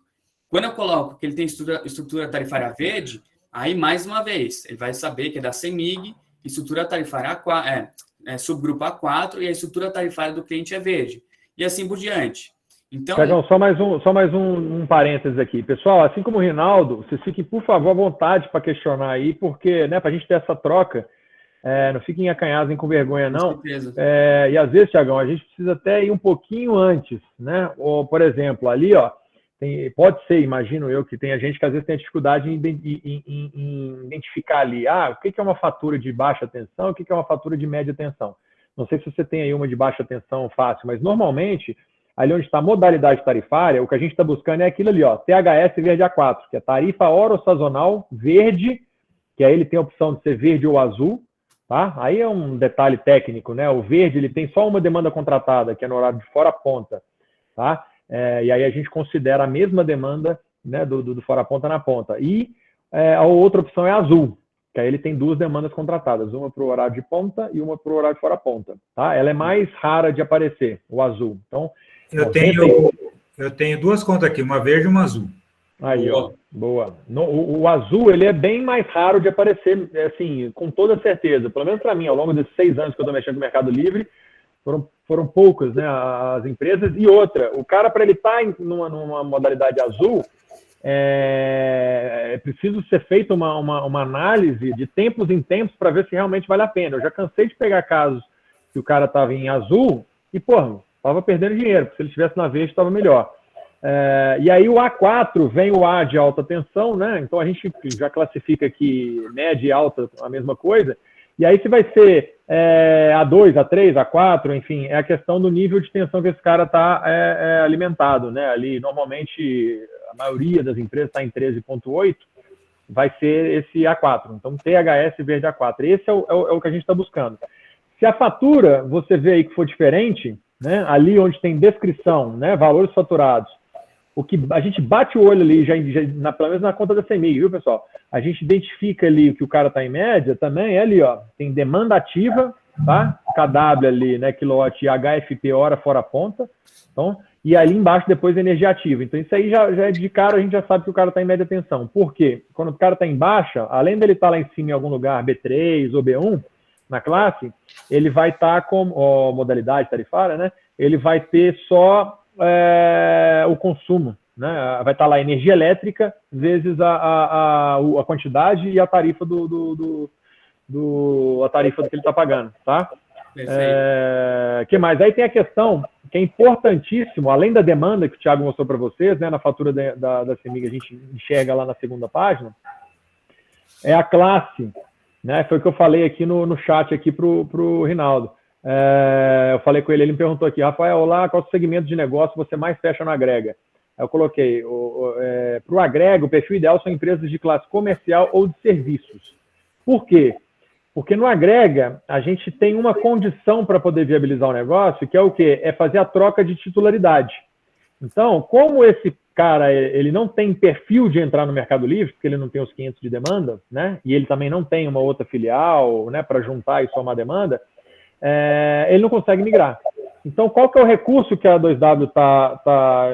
Quando eu coloco que ele tem estrutura tarifária verde, aí, mais uma vez, ele vai saber que é da CEMIG, estrutura tarifária A4, subgrupo A4, e a estrutura tarifária do cliente é verde. E assim por diante. Então, Pegão, só mais um parênteses aqui. Pessoal, assim como o Rinaldo, vocês fiquem, por favor, à vontade para questionar aí, porque, né, para a gente ter essa troca, não fiquem acanhados nem com vergonha, não. Com certeza. E às vezes, Thiagão, a gente precisa até ir um pouquinho antes, né? Ou, por exemplo, ali, ó, pode ser, imagino eu, que tem gente que às vezes tem dificuldade em identificar ali, o que é uma fatura de baixa tensão, o que é uma fatura de média tensão. Não sei se você tem aí uma de baixa tensão fácil, mas normalmente ali onde está a modalidade tarifária, o que a gente está buscando é aquilo ali, ó, THS verde A4, que é tarifa oro-sazonal verde, que aí ele tem a opção de ser verde ou azul, tá? Aí é um detalhe técnico, né? O verde, ele tem só uma demanda contratada, que é no horário de fora ponta, tá? E aí a gente considera a mesma demanda, né, do fora ponta na ponta. E a outra opção é azul, que aí ele tem duas demandas contratadas, uma para o horário de ponta e uma para o horário de fora ponta, tá? Ela é mais rara de aparecer, o azul. Então, eu tenho duas contas aqui, uma verde e uma azul. Aí, ó, boa. O azul, ele é bem mais raro de aparecer, assim, com toda certeza. Pelo menos para mim, ao longo desses 6 anos que eu estou mexendo com o Mercado Livre, foram poucas, né, as empresas. E outra, o cara, para ele estar numa modalidade azul, é preciso ser feita uma análise de tempos em tempos para ver se realmente vale a pena. Eu já cansei de pegar casos que o cara estava em azul e, porra, estava perdendo dinheiro, porque se ele estivesse na verde estava melhor. E aí o A4 vem o A de alta tensão, né? Então a gente já classifica aqui média e alta a mesma coisa. E aí se vai ser A2, A3, A4, enfim, é a questão do nível de tensão que esse cara está alimentado, né? Ali normalmente a maioria das empresas está em 13,8, vai ser esse A4. Então THS verde A4. Esse é o que a gente está buscando. Se a fatura você vê aí que for diferente, né? Ali onde tem descrição, né? Valores faturados. O que a gente bate o olho ali, pelo menos na conta da CEMIG, viu, pessoal? A gente identifica ali que o cara está em média também, é ali, ó, tem demanda ativa, tá? KW ali, né, quilowatt, HFP, hora fora ponta. Então, e ali embaixo depois energia ativa. Então, isso aí já é de cara, a gente já sabe que o cara está em média tensão. Por quê? Quando o cara está em baixa, além dele estar lá em cima em algum lugar, B3 ou B1, na classe, ele vai estar com modalidade tarifária, né? Ele vai ter só o consumo, né? Vai estar lá energia elétrica vezes a quantidade e a tarifa a tarifa que ele está pagando, tá? Que mais? Aí tem a questão que é importantíssimo, além da demanda que o Thiago mostrou para vocês, né, na fatura da CEMIG, a gente enxerga lá na segunda página, é a classe, né? Foi o que eu falei aqui no chat aqui pro Rinaldo. Eu falei com ele, ele me perguntou aqui, Rafael, olá, qual segmento de negócio você mais fecha no Agrega? Aí eu coloquei, para o Agrega, o perfil ideal são empresas de classe comercial ou de serviços. Por quê? Porque no Agrega, a gente tem uma condição para poder viabilizar o negócio, que é o quê? É fazer a troca de titularidade. Então, como esse cara ele não tem perfil de entrar no Mercado Livre, porque ele não tem os 500 de demanda, né? E ele também não tem uma outra filial, né, para juntar e somar demanda, ele não consegue migrar. Então, qual que é o recurso que a 2W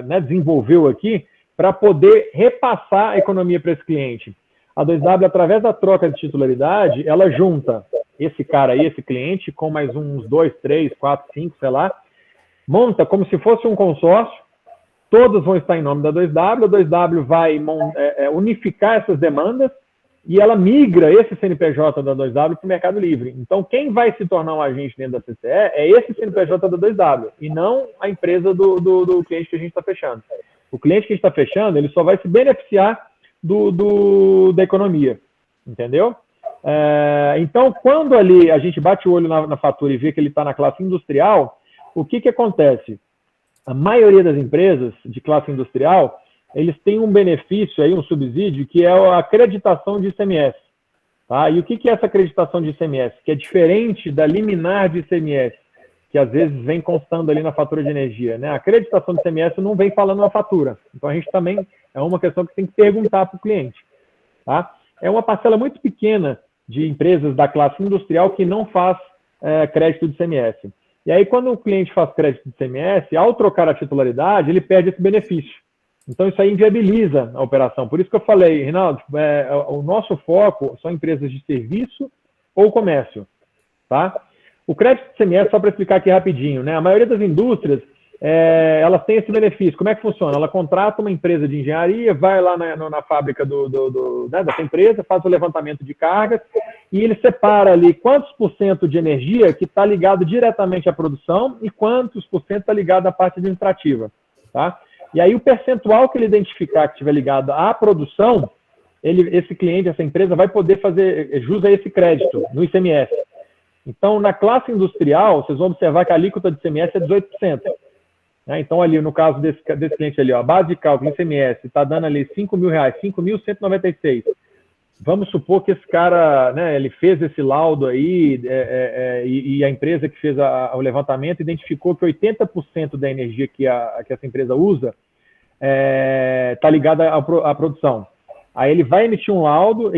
né, desenvolveu aqui para poder repassar a economia para esse cliente? A 2W, através da troca de titularidade, ela junta esse cara aí, esse cliente, com mais uns 2, 3, 4, 5, sei lá, monta como se fosse um consórcio, todos vão estar em nome da 2W, a 2W vai unificar essas demandas e ela migra esse CNPJ da 2W para o Mercado Livre. Então, quem vai se tornar um agente dentro da CCE é esse CNPJ da 2W e não a empresa do cliente que a gente está fechando. O cliente que a gente está fechando, ele só vai se beneficiar da economia, entendeu? Então, quando ali a gente bate o olho na fatura e vê que ele está na classe industrial, o que acontece? A maioria das empresas de classe industrial, eles têm um benefício, aí, um subsídio, que é a acreditação de ICMS. Tá? E o que é essa acreditação de ICMS? Que é diferente da liminar de ICMS, que às vezes vem constando ali na fatura de energia, né? A acreditação de ICMS não vem falando na fatura. Então, a gente também é uma questão que tem que perguntar para o cliente. Tá? É uma parcela muito pequena de empresas da classe industrial que não faz crédito de ICMS. E aí, quando o cliente faz crédito de ICMS, ao trocar a titularidade, ele perde esse benefício. Então, isso aí inviabiliza a operação. Por isso que eu falei, Rinaldo, o nosso foco são empresas de serviço ou comércio. Tá? O crédito de ICMS, só para explicar aqui rapidinho, né? A maioria das indústrias, elas têm esse benefício. Como é que funciona? Ela contrata uma empresa de engenharia, vai lá na fábrica dessa empresa, faz o levantamento de cargas e ele separa ali quantos % de energia que está ligado diretamente à produção e quantos % está ligado à parte administrativa. Tá? E aí o percentual que ele identificar que estiver ligado à produção, esse cliente, essa empresa, vai poder fazer jus a esse crédito no ICMS. Então, na classe industrial, vocês vão observar que a alíquota de ICMS é 18%. Né? Então, ali, no caso desse cliente ali, ó, a base de cálculo ICMS está dando ali R$5.000, 5.196. Vamos supor que esse cara, né, ele fez esse laudo aí e a empresa que fez o levantamento identificou que 80% da energia que essa empresa usa está ligada à produção. Aí ele vai emitir um laudo,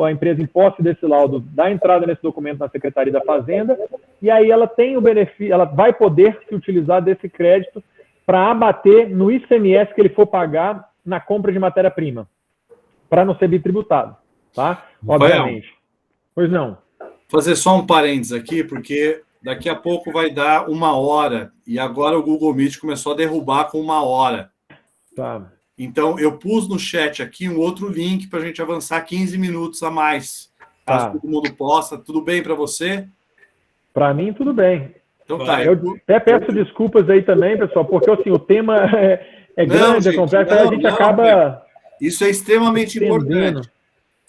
a empresa em posse desse laudo dá entrada nesse documento na Secretaria da Fazenda, e aí ela tem o benefício, ela vai poder se utilizar desse crédito para abater no ICMS que ele for pagar na compra de matéria-prima, para não ser bitributado, tá? Obviamente. Pois não. Fazer só um parênteses aqui, porque daqui a pouco vai dar 1 hora, e agora o Google Meet começou a derrubar com 1 hora. Tá. Então, eu pus no chat aqui um outro link para a gente avançar 15 minutos a mais. Caso todo mundo possa. Tudo bem para você? Para mim, tudo bem. Então tá. Eu até peço desculpas aí também, pessoal, porque assim, o tema é grande, é complexo, a gente acaba... Isso é extremamente importante.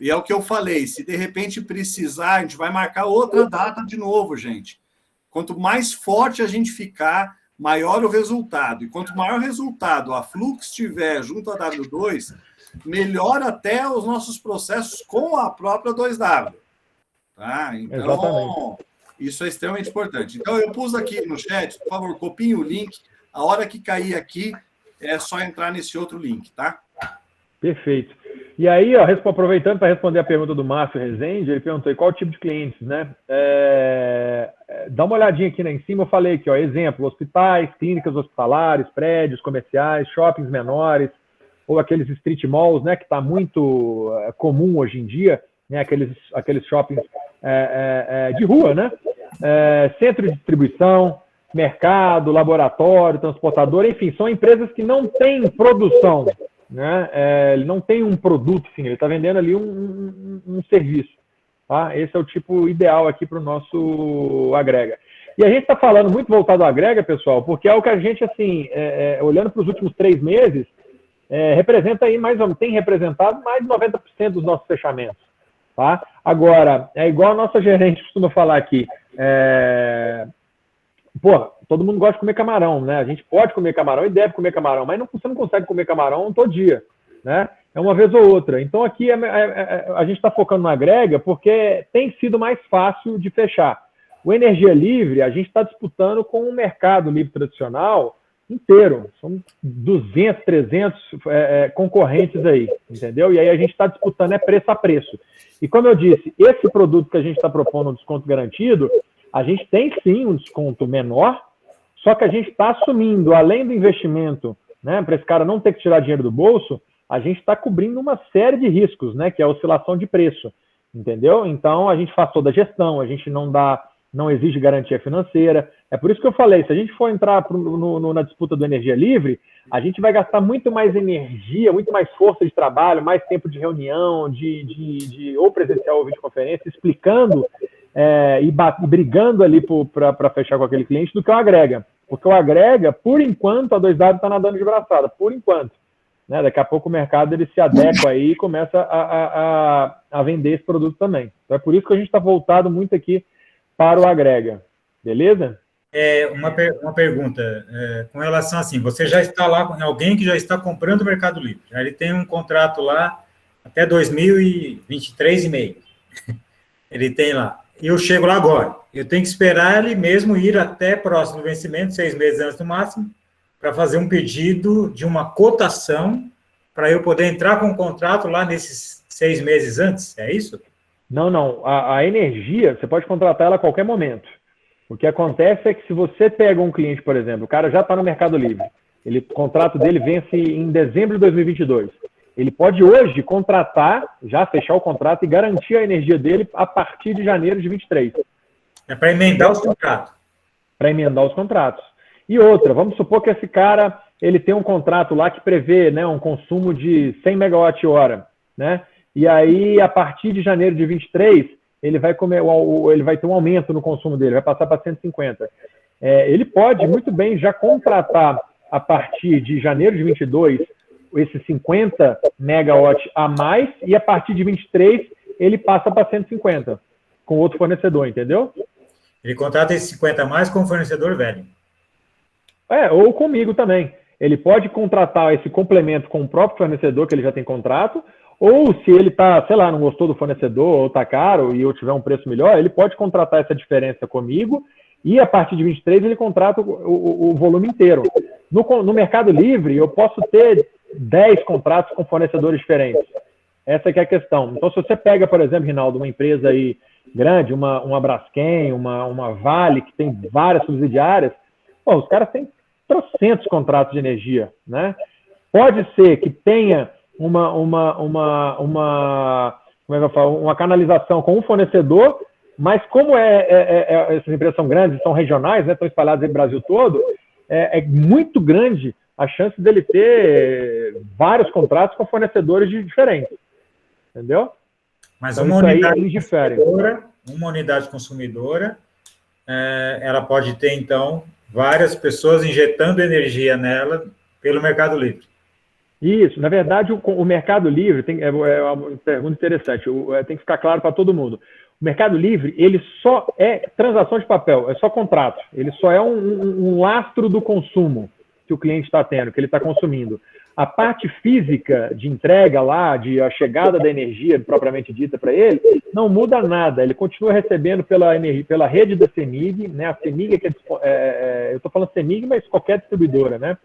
E é o que eu falei. Se de repente precisar, a gente vai marcar outra data de novo, gente. Quanto mais forte a gente ficar, maior o resultado. E quanto maior o resultado a Flux tiver junto à W2, melhor até os nossos processos com a própria 2W. Tá? Então, exatamente. Isso é extremamente importante. Então, eu pus aqui no chat, por favor, copiem o link. A hora que cair aqui, é só entrar nesse outro link, tá? Perfeito. E aí, ó, aproveitando para responder a pergunta do Márcio Rezende, ele perguntou qual tipo de clientes, né? Dá uma olhadinha aqui, né, em cima, eu falei aqui, ó, exemplo, hospitais, clínicas hospitalares, prédios comerciais, shoppings menores, ou aqueles street malls, né, que está muito comum hoje em dia, né, aqueles shoppings de rua, né? Centro de distribuição, mercado, laboratório, transportador, enfim, são empresas que não têm produção, né? Ele não tem um produto, sim, ele está vendendo ali um serviço. Tá? Esse é o tipo ideal aqui para o nosso agrega. E a gente está falando muito voltado ao agrega, pessoal, porque é o que a gente, assim, olhando para os últimos 3 meses, representa aí tem representado mais de 90% dos nossos fechamentos. Tá? Agora, é igual a nossa gerente costuma falar aqui, todo mundo gosta de comer camarão, né? A gente pode comer camarão e deve comer camarão, mas você não consegue comer camarão todo dia, né? É uma vez ou outra. Então, aqui a gente está focando na agrega porque tem sido mais fácil de fechar. O Energia Livre, a gente está disputando com o mercado livre tradicional inteiro. São 200, 300 concorrentes aí, entendeu? E aí a gente está disputando preço a preço. E como eu disse, esse produto que a gente está propondo um desconto garantido, a gente tem sim um desconto menor, só que a gente está assumindo, além do investimento, né, para esse cara não ter que tirar dinheiro do bolso, a gente está cobrindo uma série de riscos, né, que é a oscilação de preço, entendeu? Então, a gente faz toda a gestão, a gente não exige garantia financeira. É por isso que eu falei, se a gente for entrar na disputa do Energia Livre, a gente vai gastar muito mais energia, muito mais força de trabalho, mais tempo de reunião, ou presencial ou videoconferência, explicando e brigando ali para fechar com aquele cliente do que o agrega. Porque o agrega, por enquanto, a 2W está nadando de braçada, por enquanto. Né? Daqui a pouco o mercado ele se adequa aí e começa a vender esse produto também. Então é por isso que a gente está voltado muito aqui para o agrega. Beleza? Uma pergunta, com relação assim, você já está lá com alguém que já está comprando o Mercado Livre, ele tem um contrato lá até 2023 e meio, ele tem lá, eu chego lá agora, eu tenho que esperar ele mesmo ir até próximo do vencimento, 6 meses antes do máximo, para fazer um pedido de uma cotação, para eu poder entrar com o contrato lá nesses 6 meses antes, é isso? Não, a energia, você pode contratar ela a qualquer momento. O que acontece é que se você pega um cliente, por exemplo, o cara já está no Mercado Livre, o contrato dele vence em dezembro de 2022. Ele pode hoje contratar, já fechar o contrato e garantir a energia dele a partir de janeiro de 23. É para emendar os contratos. Para emendar os contratos. E outra, vamos supor que esse cara ele tem um contrato lá que prevê, né, um consumo de 100 megawatt-hora, né? E aí, a partir de janeiro de 23, ele vai ter um aumento no consumo dele, vai passar para 150. Ele pode muito bem já contratar a partir de janeiro de 22 esses 50 megawatts a mais e a partir de 23 ele passa para 150 com outro fornecedor, entendeu? Ele contrata esses 50 a mais com o fornecedor velho. Ou comigo também. Ele pode contratar esse complemento com o próprio fornecedor que ele já tem contrato, ou se ele está, sei lá, não gostou do fornecedor ou está caro e eu tiver um preço melhor, ele pode contratar essa diferença comigo e a partir de 23 ele contrata o volume inteiro. No Mercado Livre, eu posso ter 10 contratos com fornecedores diferentes. Essa que é a questão. Então, se você pega, por exemplo, Rinaldo, uma empresa aí grande, uma Braskem, uma Vale, que tem várias subsidiárias, os caras têm trocentos contratos de energia, né? Pode ser que tenha uma canalização com um fornecedor, mas como essas empresas são grandes, são regionais, né, estão espalhadas no Brasil todo, é muito grande a chance dele ter vários contratos com fornecedores diferentes. Entendeu? Mas então, uma unidade consumidora, ela pode ter, então, várias pessoas injetando energia nela pelo Mercado Livre. Isso, na verdade, o Mercado Livre, é uma pergunta interessante, tem que ficar claro para todo mundo. O Mercado Livre, ele só é transação de papel, é só contrato. Ele só é um lastro do consumo que o cliente está tendo, que ele está consumindo. A parte física de entrega lá, de a chegada da energia propriamente dita para ele, não muda nada. Ele continua recebendo pela rede da CEMIG, né? A CEMIG eu estou falando CEMIG, mas qualquer distribuidora, né?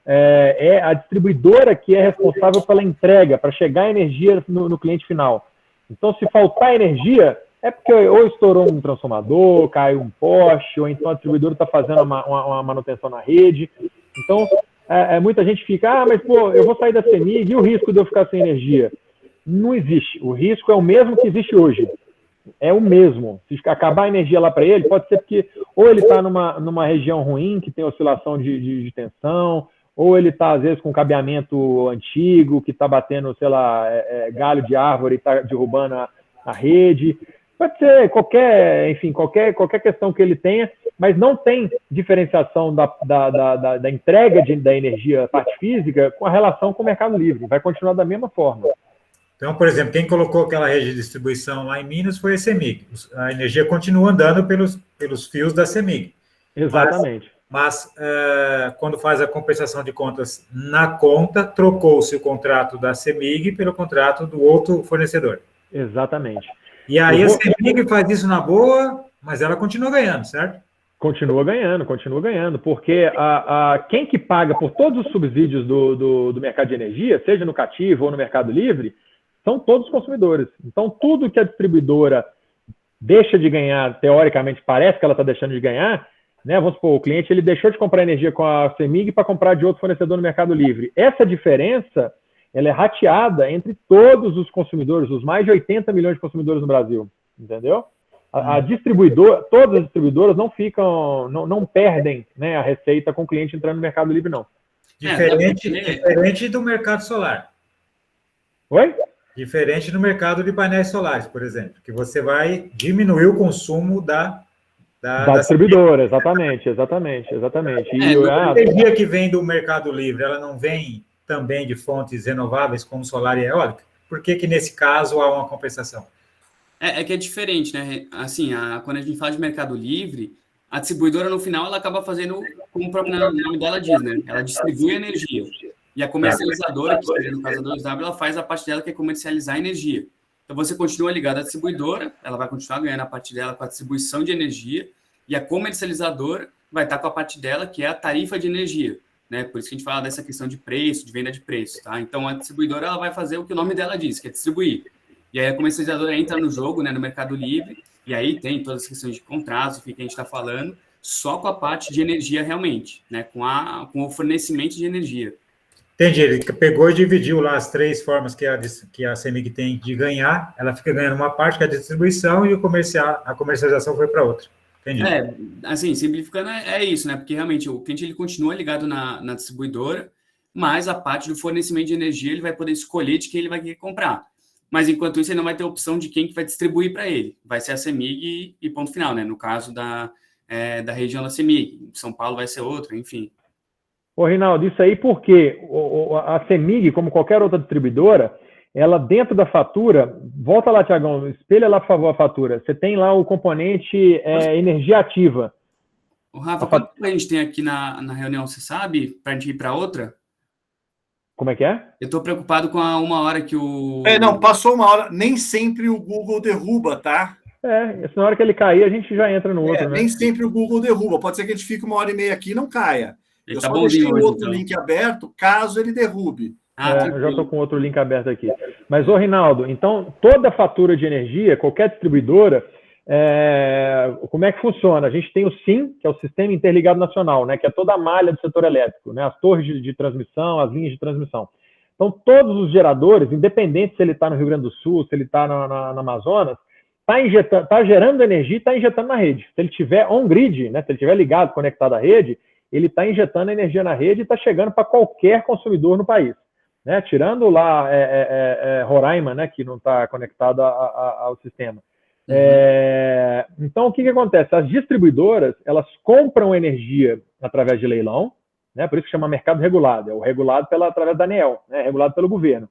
É a distribuidora que é responsável pela entrega, para chegar a energia no cliente final. Então, se faltar energia, é porque ou estourou um transformador, caiu um poste, ou então a distribuidora está fazendo uma manutenção na rede. Então, muita gente fica, mas pô, eu vou sair da CEMIG e o risco de eu ficar sem energia? Não existe. O risco é o mesmo que existe hoje. é o mesmo. Se acabar a energia lá para ele, pode ser porque ou ele está numa região ruim, que tem oscilação de tensão, ou ele está, às vezes, com cabeamento antigo, que está batendo, sei lá, galho de árvore e está derrubando a rede. Pode ser qualquer questão que ele tenha, mas não tem diferenciação da entrega da energia, parte física, com a relação com o Mercado Livre. Vai continuar da mesma forma. Então, por exemplo, quem colocou aquela rede de distribuição lá em Minas foi a CEMIG. A energia continua andando pelos fios da CEMIG. Exatamente. Mas quando faz a compensação de contas na conta, trocou-se o contrato da CEMIG pelo contrato do outro fornecedor. Exatamente. E aí a CEMIG faz isso na boa, mas ela continua ganhando, certo? Continua ganhando, porque quem que paga por todos os subsídios do mercado de energia, seja no cativo ou no Mercado Livre, são todos os consumidores. Então, tudo que a distribuidora deixa de ganhar, teoricamente, parece que ela está deixando de ganhar, né? Vamos supor, o cliente ele deixou de comprar energia com a CEMIG para comprar de outro fornecedor no Mercado Livre. Essa diferença, ela é rateada entre todos os consumidores, os mais de 80 milhões de consumidores no Brasil, entendeu? Todas as distribuidoras não perdem, né, a receita com o cliente entrando no Mercado Livre, não. Diferente do mercado solar. Oi? Diferente do mercado de painéis solares, por exemplo, que você vai diminuir o consumo da distribuidora, exatamente. E a energia que vem do Mercado Livre, ela não vem também de fontes renováveis como solar e eólica? Por que nesse caso há uma compensação? É que é diferente, né? Assim, quando a gente fala de Mercado Livre, a distribuidora, no final, ela acaba fazendo, como o próprio nome dela diz, né? Ela distribui a energia. E a comercializadora, que no caso da 2W, ela faz a parte dela, que é comercializar a energia. Então, você continua ligado à distribuidora, ela vai continuar ganhando a parte dela com a distribuição de energia, e a comercializadora vai estar com a parte dela, que é a tarifa de energia, né? Por isso que a gente fala dessa questão de preço, de venda de preço, tá? Então, a distribuidora, ela vai fazer o que o nome dela diz, que é distribuir. E aí, a comercializadora entra no jogo, né, no Mercado Livre, e aí tem todas as questões de contratos, o que a gente está falando, só com a parte de energia realmente, né? Com o fornecimento de energia. Entendi, ele pegou e dividiu lá as três formas que a CEMIG tem de ganhar, ela fica ganhando uma parte, que é a distribuição, e a comercialização foi para outra. Entendi. Assim, simplificando, é isso, né? Porque realmente o cliente ele continua ligado na distribuidora, mas a parte do fornecimento de energia ele vai poder escolher de quem ele vai querer comprar. Mas enquanto isso, ele não vai ter opção de quem que vai distribuir para ele. Vai ser a CEMIG e ponto final, né? No caso da região da CEMIG. São Paulo vai ser outra, enfim. Ô, Rinaldo, isso aí porque a CEMIG, como qualquer outra distribuidora, ela dentro da fatura, volta lá, Tiagão, espelha lá, por favor, a fatura. Você tem lá o componente energia ativa. O Rafa, quanto a gente tem aqui na reunião, você sabe? Para a gente ir para outra? Como é que é? Eu estou preocupado com a 1 hora que o... Não, passou 1 hora. Nem sempre o Google derruba, tá? Na hora que ele cair, a gente já entra no outro, né? Nem sempre o Google derruba. Pode ser que a gente fique 1h30 aqui e não caia. Ele eu tá só deixei hoje, outro então. link aberto, caso ele derrube. Eu já estou com outro link aberto aqui. Mas, ô, Rinaldo, então, toda fatura de energia, qualquer distribuidora, como é que funciona? A gente tem o SIM, que é o Sistema Interligado Nacional, né, que é toda a malha do setor elétrico, né, as torres de transmissão, as linhas de transmissão. Então, todos os geradores, independente se ele está no Rio Grande do Sul, se ele está na Amazonas, está gerando energia e está injetando na rede. Se ele tiver on-grid, né, se ele estiver ligado, conectado à rede, ele está injetando energia na rede e está chegando para qualquer consumidor no país. Né? Tirando lá Roraima, né, que não está conectado ao sistema. Então, o que acontece? As distribuidoras, elas compram energia através de leilão, né, por isso que chama mercado regulado, é o regulado através da ANEEL, né, regulado pelo governo.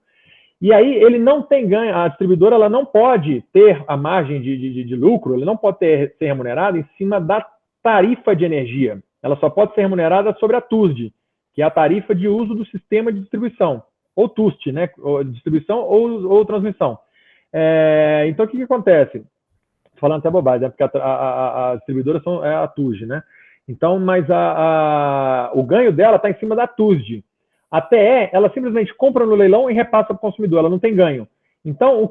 E aí ele não tem ganho, a distribuidora ela não pode ter a margem de lucro, ela não pode ser remunerada em cima da tarifa de energia. Ela só pode ser remunerada sobre a TUSD, que é a tarifa de uso do sistema de distribuição, ou TUST, né, ou distribuição ou transmissão. Então, o que acontece? Falando até bobagem, né, porque a distribuidora é a TUSD, né? Então, mas o ganho dela está em cima da TUSD. A TE, ela simplesmente compra no leilão e repassa para o consumidor, ela não tem ganho. Então,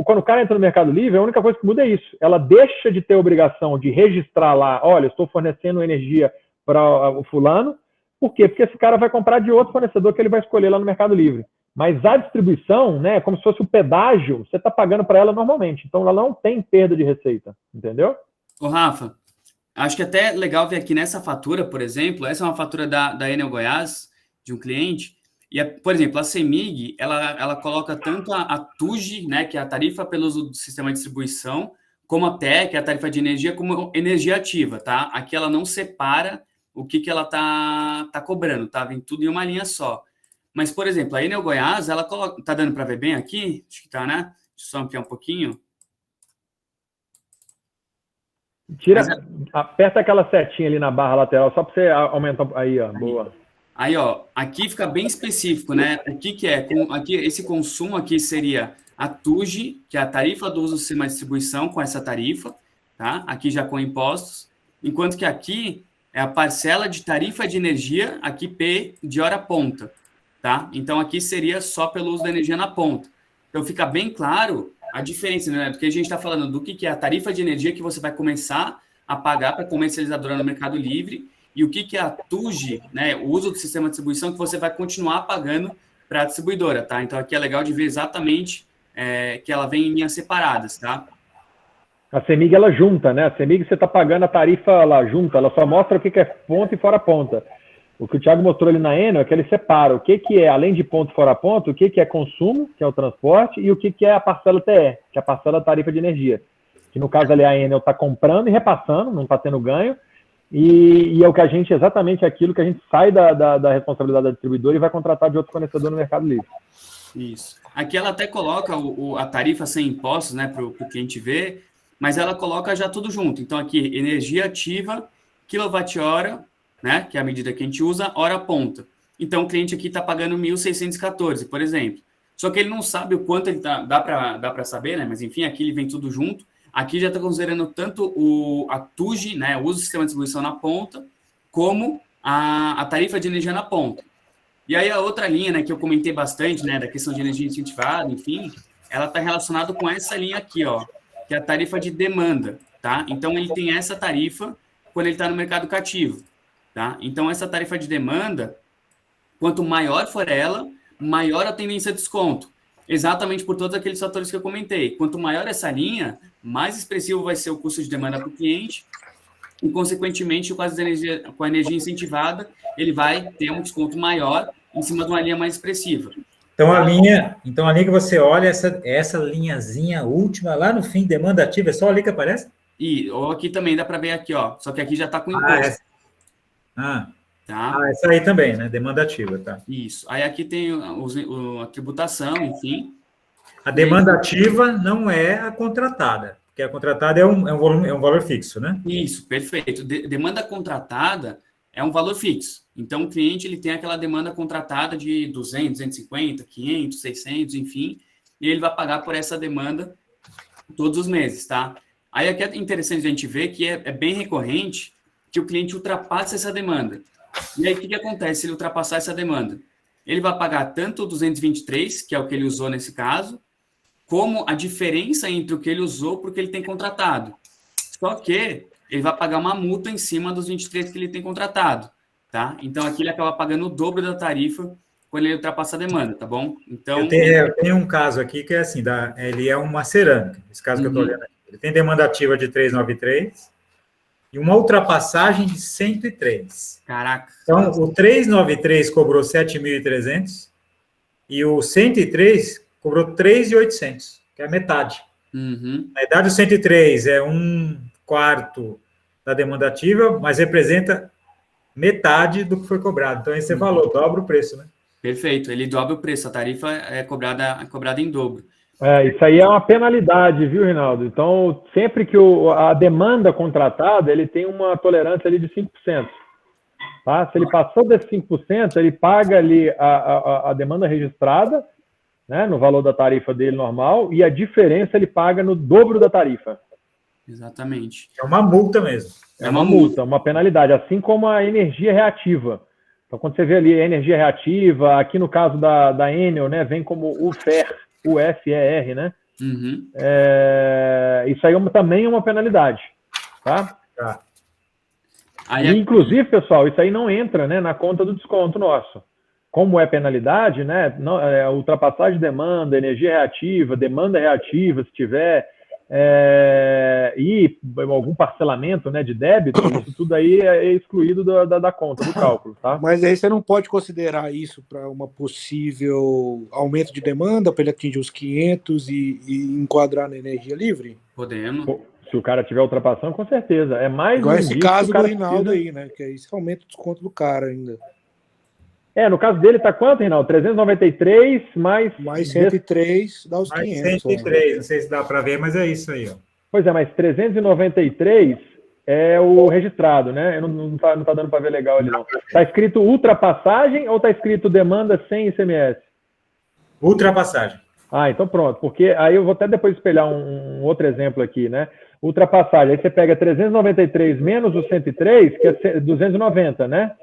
quando o cara entra no Mercado Livre, a única coisa que muda é isso. Ela deixa de ter a obrigação de registrar lá, olha, estou fornecendo energia para o fulano. Por quê? Porque esse cara vai comprar de outro fornecedor que ele vai escolher lá no Mercado Livre. Mas a distribuição, né, como se fosse o pedágio, você está pagando para ela normalmente. Então, ela não tem perda de receita, entendeu? Ô, Rafa, acho que até legal ver aqui nessa fatura, por exemplo, essa é uma fatura da Enel Goiás, de um cliente, e, por exemplo, a CEMIG, ela coloca tanto a TUG, né, que é a tarifa pelo uso do sistema de distribuição, como a TE, que é a tarifa de energia, como energia ativa, tá? Aqui ela não separa o que ela tá cobrando, tá? Vem tudo em uma linha só. Mas, por exemplo, a Enel Goiás, ela coloca... Tá dando para ver bem aqui? Acho que tá, né? Deixa eu só ampliar um pouquinho. Aperta aquela setinha ali na barra lateral, só para você aumentar. Aí, ó, boa. Aí, ó, aqui fica bem específico, né? O que é? Aqui, esse consumo aqui seria a TUG, que é a tarifa do uso do sistema de distribuição, com essa tarifa, tá? Aqui já com impostos. Enquanto que aqui é a parcela de tarifa de energia, aqui P de hora ponta, tá? Então, aqui seria só pelo uso da energia na ponta. Então, fica bem claro a diferença, né? Porque a gente está falando do que é a tarifa de energia que você vai começar a pagar para a comercializadora no Mercado Livre e o que é a TUG, né? O uso do sistema de distribuição que você vai continuar pagando para a distribuidora, tá? Então, aqui é legal de ver exatamente que ela vem em linhas separadas, tá? A CEMIG, ela junta, né? A CEMIG, você está pagando a tarifa lá junta, ela só mostra o que é ponta e fora ponta. O que o Thiago mostrou ali na Enel é que ele separa o que é, além de ponto e fora ponto, o que é consumo, que é o transporte, e o que é a parcela TE, que é a parcela da tarifa de energia. Que no caso ali a Enel está comprando e repassando, não está tendo ganho, e é o que a gente, exatamente aquilo que a gente sai da responsabilidade da distribuidora e vai contratar de outro fornecedor no Mercado Livre. Isso. Aqui ela até coloca a tarifa sem impostos, né, para o cliente ver, mas ela coloca já tudo junto. Então, aqui, energia ativa, quilowatt-hora, né, que é a medida que a gente usa, hora ponta. Então, o cliente aqui está pagando 1.614, por exemplo. Só que ele não sabe o quanto ele tá... Dá para saber, né? Mas, enfim, aqui ele vem tudo junto. Aqui já está considerando tanto a TUG, né, o uso do sistema de distribuição na ponta, como a tarifa de energia na ponta. E aí a outra linha, né, que eu comentei bastante, né, da questão de energia incentivada, enfim, ela está relacionada com essa linha aqui, ó, que é a tarifa de demanda, tá? Então, ele tem essa tarifa quando ele está no mercado cativo, tá? Então, essa tarifa de demanda, quanto maior for ela, maior a tendência de desconto. Exatamente por todos aqueles fatores que eu comentei. Quanto maior essa linha, mais expressivo vai ser o custo de demanda para o cliente e, consequentemente, com a energia incentivada, ele vai ter um desconto maior em cima de uma linha mais expressiva. Então, a linha que você olha, essa linhazinha última, lá no fim, demanda ativa, é só ali que aparece? Ou aqui também dá para ver aqui, ó. Só que aqui já está com imposto. Tá? Essa aí também, né? Demanda ativa, tá? Isso. Aí aqui tem a tributação, enfim. A demanda ativa não é a contratada, porque a contratada é um valor fixo, né? Isso, perfeito. Demanda contratada é um valor fixo. Então, o cliente ele tem aquela demanda contratada de 200, 250, 500, 600, enfim, e ele vai pagar por essa demanda todos os meses, tá? Aí aqui é interessante a gente ver que é bem recorrente que o cliente ultrapassa essa demanda. E aí, o que acontece se ele ultrapassar essa demanda? Ele vai pagar tanto o 223, que é o que ele usou nesse caso, como a diferença entre o que ele usou para o que ele tem contratado. Só que ele vai pagar uma multa em cima dos 23 que ele tem contratado, tá? Então, aqui ele acaba pagando o dobro da tarifa quando ele ultrapassa a demanda, tá bom? Então, eu tenho um caso aqui que é assim, ele é uma cerâmica, esse caso que eu estou olhando aqui. Ele tem demanda ativa de 393 e uma ultrapassagem de 103. Caraca. Então, o 393 cobrou 7.300 e o 103 cobrou 3.800, que é a metade. Uhum. Na verdade, o 103 é 1/4 da demanda ativa, mas representa metade do que foi cobrado. Então, aí você falou, dobra o preço, né? Perfeito, ele dobra o preço, a tarifa é cobrada em dobro. Isso aí é uma penalidade, viu, Rinaldo? Então, sempre que a demanda contratada, ele tem uma tolerância ali de 5%. Tá? Se ele passou desses 5%, ele paga ali a demanda registrada, né, no valor da tarifa dele normal, e a diferença ele paga no dobro da tarifa. Exatamente. É uma multa mesmo. É uma multa, uma penalidade, assim como a energia reativa. Então, quando você vê ali a energia reativa, aqui no caso da Enel, né, vem como UFER, né? Uhum. Isso aí também é uma penalidade, tá? Tá. Inclusive, pessoal, isso aí não entra, né, na conta do desconto nosso. como é penalidade, né? Não, ultrapassagem de demanda, energia reativa, demanda reativa, se tiver, e algum parcelamento, né, de débito, isso tudo aí é excluído da conta, do cálculo, tá? Mas aí você não pode considerar isso para uma possível aumento de demanda, para ele atingir os 500 e enquadrar na energia livre? Podemos. Se o cara tiver ultrapassando, com certeza. É mais igual esse caso do Rinaldo precisa... aí, né? Que aí isso aumenta o desconto do cara ainda. No caso dele tá quanto, Rinaldo? 393 mais 103 dá os mais 500. 103, não sei se dá para ver, mas é isso aí, ó. Pois é, mas 393 é o registrado, né? Não tá dando para ver legal ali, não. Tá escrito ultrapassagem ou tá escrito demanda sem ICMS? Ultrapassagem. Então pronto, porque aí eu vou até depois espelhar um outro exemplo aqui, né? Ultrapassagem, aí você pega 393 menos o 103, que é 290, né?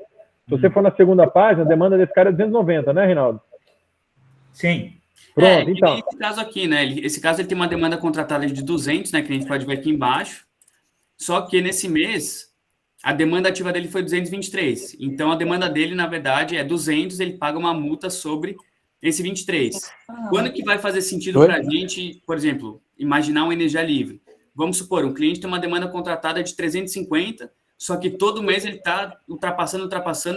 Se você for na segunda página, a demanda desse cara é 290, né, Rinaldo? Sim. Pronto, então. Esse caso aqui, né? Esse caso ele tem uma demanda contratada de 200, né? Que a gente pode ver aqui embaixo. Só que nesse mês, a demanda ativa dele foi 223. Então, a demanda dele, na verdade, é 200, ele paga uma multa sobre esse 23. Quando que vai fazer sentido para a gente, por exemplo, imaginar uma energia livre? Vamos supor, um cliente tem uma demanda contratada de 350, só que todo mês ele está ultrapassando,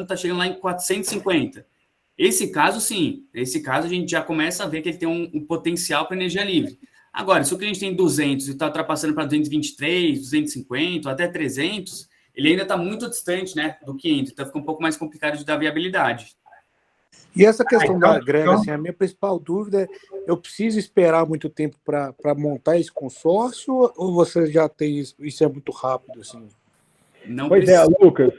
está chegando lá em 450. Esse caso, sim. Esse caso, a gente já começa a ver que ele tem um potencial para energia livre. Agora, se o cliente tem 200 e está ultrapassando para 223, 250, até 300, ele ainda está muito distante, né, do 500. Então, fica um pouco mais complicado de dar viabilidade. E essa questão da agrega, assim, a minha principal dúvida é, eu preciso esperar muito tempo para montar esse consórcio ou você já tem isso é muito rápido, assim? Não pois precisa. Lucas,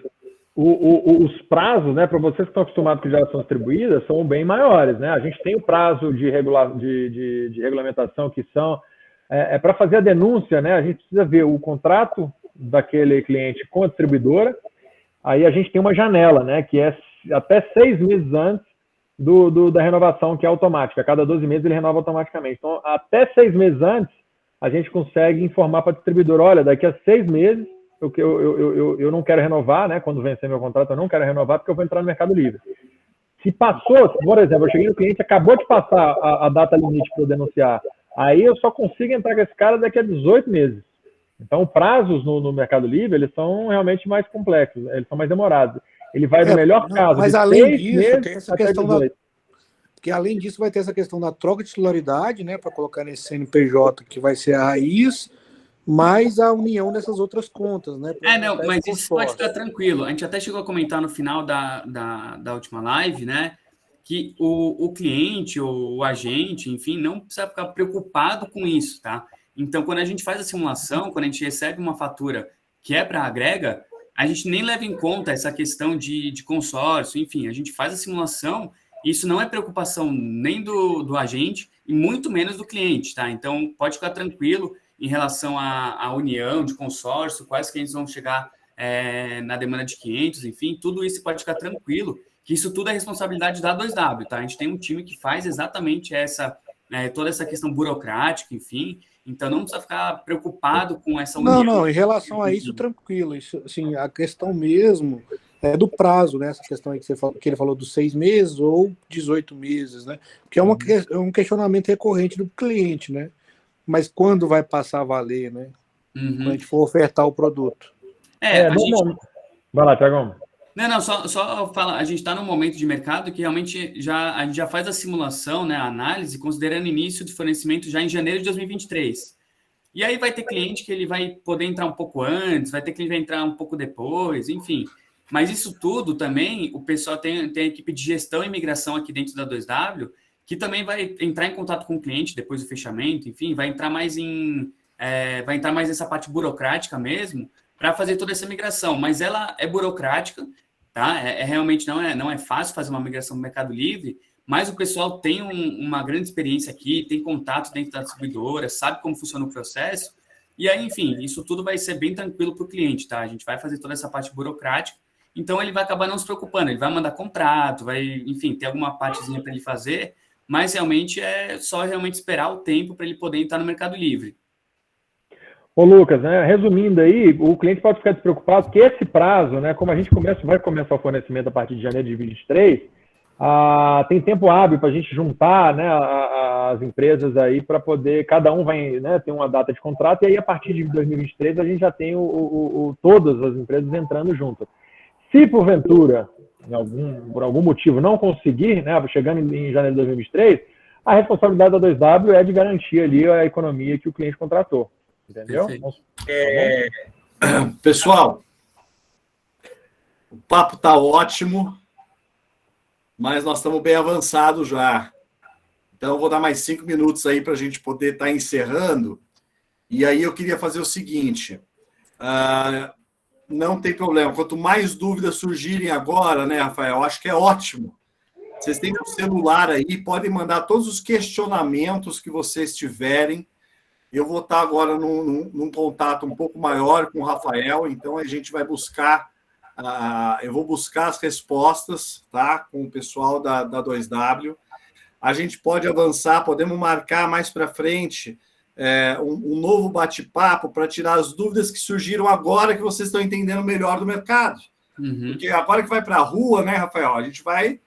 os prazos, né, para vocês que estão acostumados com geração distribuída, são bem maiores, né? A gente tem o prazo de regulamentação que são... para fazer a denúncia, né, a gente precisa ver o contrato daquele cliente com a distribuidora, aí a gente tem uma janela, né, que é até 6 meses antes da renovação, que é automática. A cada 12 meses ele renova automaticamente. Então, até 6 meses antes, a gente consegue informar para a distribuidora, olha, daqui a 6 meses eu não quero renovar, né? Quando vencer meu contrato, eu não quero renovar porque eu vou entrar no Mercado Livre. Se passou, por exemplo, eu cheguei no cliente, acabou de passar a data limite para eu denunciar, aí eu só consigo entrar com esse cara daqui a 18 meses. Então, prazos no Mercado Livre, eles são realmente mais complexos, eles são mais demorados. Ele vai no melhor caso. Mas além disso, tem essa questão porque além disso vai ter essa questão da troca de titularidade, né, para colocar nesse CNPJ, que vai ser a raiz, mais a união dessas outras contas, né? Mas isso pode ficar tranquilo. A gente até chegou a comentar no final da última live, né, que o cliente ou o agente, enfim, não precisa ficar preocupado com isso, tá? Então, quando a gente faz a simulação, quando a gente recebe uma fatura que é para a agrega, a gente nem leva em conta essa questão de consórcio, enfim, a gente faz a simulação, isso não é preocupação nem do agente e muito menos do cliente, tá? Então, pode ficar tranquilo em relação à união de consórcio, quais clientes vão chegar na demanda de 500, enfim, tudo isso pode ficar tranquilo, que isso tudo é responsabilidade da 2W, tá? A gente tem um time que faz exatamente toda essa questão burocrática, enfim, então não precisa ficar preocupado com essa união. Não, em relação a isso, tranquilo. Isso, assim, a questão mesmo é do prazo, né? Essa questão aí que ele falou dos 6 meses ou 18 meses, né? Porque é um questionamento recorrente do cliente, né? Mas quando vai passar a valer, né? Quando a gente for ofertar o produto. Vai lá, Thiagão. Não, só falar, a gente está num momento de mercado que realmente a gente já faz a simulação, né, a análise, considerando o início de fornecimento já em janeiro de 2023. E aí vai ter cliente que ele vai poder entrar um pouco antes, vai ter cliente que vai entrar um pouco depois, enfim. Mas isso tudo também, o pessoal tem a equipe de gestão e migração aqui dentro da 2W, que também vai entrar em contato com o cliente depois do fechamento, enfim, vai entrar mais nessa parte burocrática mesmo, para fazer toda essa migração. Mas ela é burocrática, tá? Realmente não é fácil fazer uma migração no Mercado Livre, mas o pessoal tem uma grande experiência aqui, tem contato dentro da distribuidora, sabe como funciona o processo, e aí, enfim, isso tudo vai ser bem tranquilo para o cliente, tá? A gente vai fazer toda essa parte burocrática, então ele vai acabar não se preocupando, ele vai mandar contrato, vai, enfim, ter alguma partezinha para ele fazer, mas realmente é só realmente esperar o tempo para ele poder entrar no Mercado Livre. Ô Lucas, né, resumindo aí, o cliente pode ficar despreocupado que esse prazo, né, como a gente vai começar o fornecimento a partir de janeiro de 2023, tem tempo hábil para a gente juntar, né, as empresas aí para poder, cada um vai, né, ter uma data de contrato, e aí a partir de 2023 a gente já tem todas as empresas entrando juntas. Se porventura, por algum motivo, não conseguir, né, chegando em janeiro de 2023, a responsabilidade da 2W é de garantir ali a economia que o cliente contratou. Entendeu? Pessoal, o papo está ótimo, mas nós estamos bem avançados já. Então, eu vou dar mais 5 minutos aí para a gente poder estar encerrando. E aí eu queria fazer o seguinte, não tem problema, quanto mais dúvidas surgirem agora, né, Rafael, acho que é ótimo. Vocês têm um celular aí, podem mandar todos os questionamentos que vocês tiverem. Eu vou estar agora num contato um pouco maior com o Rafael, então a gente vai buscar, eu vou buscar as respostas, tá, com o pessoal da 2W. A gente pode avançar, podemos marcar mais para frente um novo bate-papo para tirar as dúvidas que surgiram agora que vocês estão entendendo melhor do mercado. Uhum. Porque agora que vai para a rua, né, Rafael, a gente vai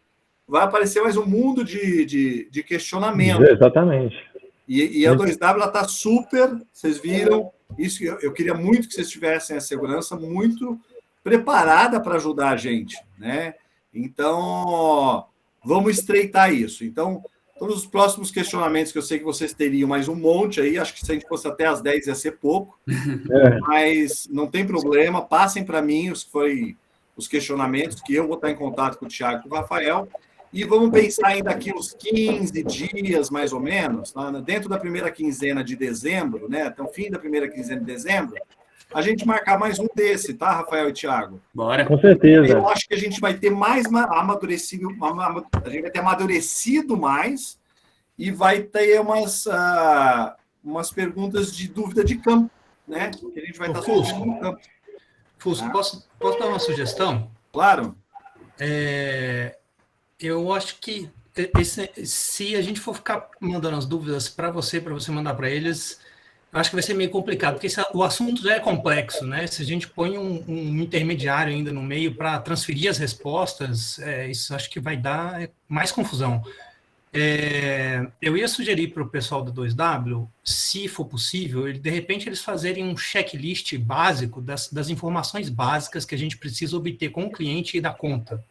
aparecer mais um mundo de questionamento. Exatamente. E a 2W está super, vocês viram, isso eu queria muito que vocês tivessem a segurança muito preparada para ajudar a gente, né? Então, vamos estreitar isso. Então, todos os próximos questionamentos que eu sei que vocês teriam, mais um monte aí, acho que se a gente fosse até às 10 ia ser pouco, mas não tem problema, passem para mim os questionamentos, que eu vou estar em contato com o Thiago e com o Rafael, e vamos pensar ainda aqui uns 15 dias, mais ou menos, dentro da primeira quinzena de dezembro, né, até o fim da primeira quinzena de dezembro, a gente marcar mais um desse, tá, Rafael e Thiago? Bora. Com certeza. Eu acho que a gente vai ter mais amadurecido, a gente vai ter amadurecido mais e vai ter umas perguntas de dúvida de campo, né? Que a gente vai estar Fusco, no campo. Fusco, Tá? posso dar uma sugestão? Claro. Eu acho que se a gente for ficar mandando as dúvidas para você mandar para eles, acho que vai ser meio complicado, porque o assunto já é complexo, né? Se a gente põe um intermediário ainda no meio para transferir as respostas, isso acho que vai dar mais confusão. Eu ia sugerir para o pessoal do 2W, se for possível, de repente eles fazerem um checklist básico das informações básicas que a gente precisa obter com o cliente e da conta.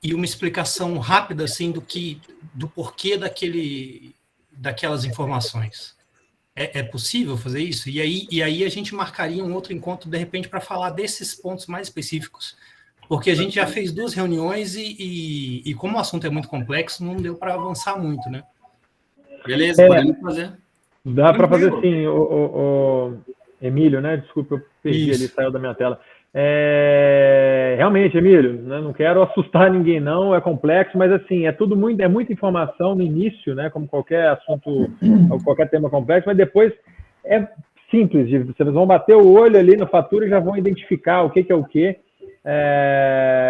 E uma explicação rápida, assim, do porquê daquelas informações. É possível fazer isso? E aí a gente marcaria um outro encontro, de repente, para falar desses pontos mais específicos. Porque a gente já fez 2 reuniões e como o assunto é muito complexo, não deu para avançar muito, né? Beleza, podemos fazer. Dá para fazer sim, o Emílio, né? Desculpa, eu perdi ali, saiu da minha tela. Realmente, Emílio, né? Não quero assustar ninguém, não, é complexo, mas assim, é muita informação no início, né? Como qualquer assunto, qualquer tema complexo, mas depois é simples, vocês vão bater o olho ali na fatura e já vão identificar o que é o que,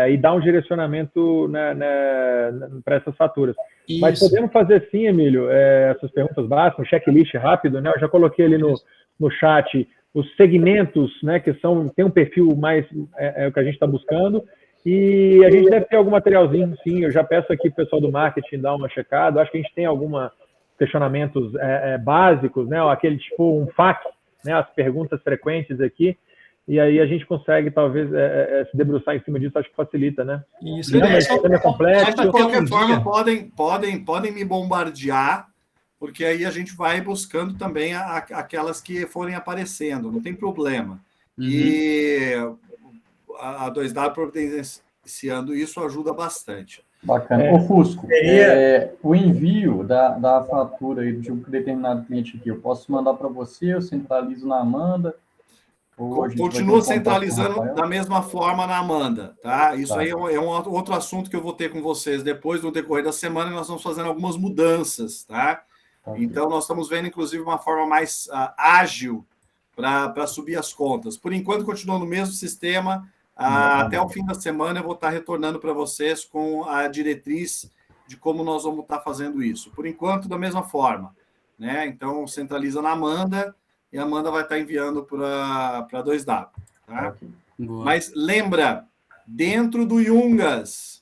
e dar um direcionamento para essas faturas. Isso. Mas podemos fazer sim, Emílio, essas perguntas básicas, um checklist rápido, né? Eu já coloquei ali no chat os segmentos, né, que tem um perfil mais o que a gente está buscando, e a gente deve ter algum materialzinho, sim. Eu já peço aqui para o pessoal do marketing dar uma checada. Acho que a gente tem alguns questionamentos básicos, né, aquele tipo um FAQ, né, as perguntas frequentes aqui, e aí a gente consegue talvez se debruçar em cima disso. Acho que facilita, né? Isso, é complexo. Mas de qualquer forma podem me bombardear, porque aí a gente vai buscando também aquelas que forem aparecendo, não tem problema. Uhum. E a 2W providenciando isso ajuda bastante. Bacana. Ô, Fusco, o envio da fatura aí de um determinado cliente aqui, eu posso mandar para você, eu centralizo na Amanda? Continua centralizando da mesma forma na Amanda, tá? Isso aí é um outro assunto que eu vou ter com vocês depois, no decorrer da semana, e nós estamos fazendo algumas mudanças, tá? Então, nós estamos vendo, inclusive, uma forma mais ágil para subir as contas. Por enquanto, continua no mesmo sistema. Até o fim da semana, eu vou estar retornando para vocês com a diretriz de como nós vamos estar fazendo isso. Por enquanto, da mesma forma, né? Então, centraliza na Amanda e a Amanda vai estar enviando para 2W. Tá? Mas lembra, dentro do Yungas,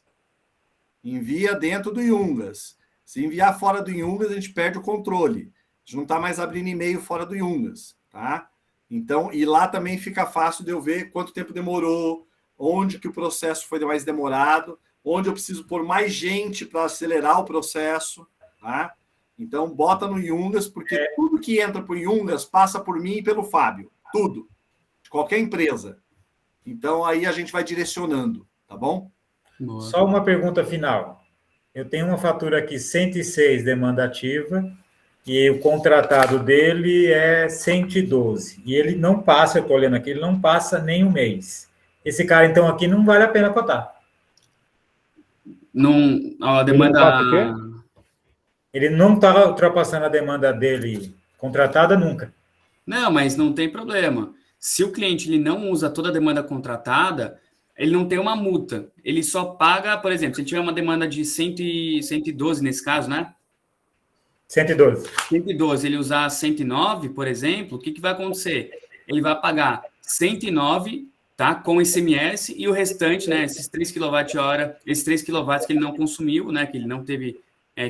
envia dentro do Yungas. Se enviar fora do Yungas, a gente perde o controle. A gente não está mais abrindo e-mail fora do Yungas, tá? Então, e lá também fica fácil de eu ver quanto tempo demorou, onde que o processo foi mais demorado, onde eu preciso pôr mais gente para acelerar o processo, tá? Então, bota no Yungas, porque tudo que entra por Yungas passa por mim e pelo Fábio. Tudo. De qualquer empresa. Então, aí a gente vai direcionando, tá bom? Boa. Só uma pergunta final. Eu tenho uma fatura aqui, 106, demanda ativa, e o contratado dele é 112. E ele não passa, eu estou olhando aqui, ele não passa nem um mês. Esse cara, então, aqui não vale a pena cotar. Não, a demanda... Ele não está ultrapassando a demanda dele contratada nunca. Não, mas não tem problema. Se o cliente ele não usa toda a demanda contratada, ele não tem uma multa. Ele só paga, por exemplo, se tiver uma demanda de 112 nesse caso, né? 112. 112, ele usar 109, por exemplo, o que vai acontecer? Ele vai pagar 109, tá? Com ICMS e o restante, né? Esses 3 kWh, esses 3 kW que ele não consumiu, né? Que ele não teve,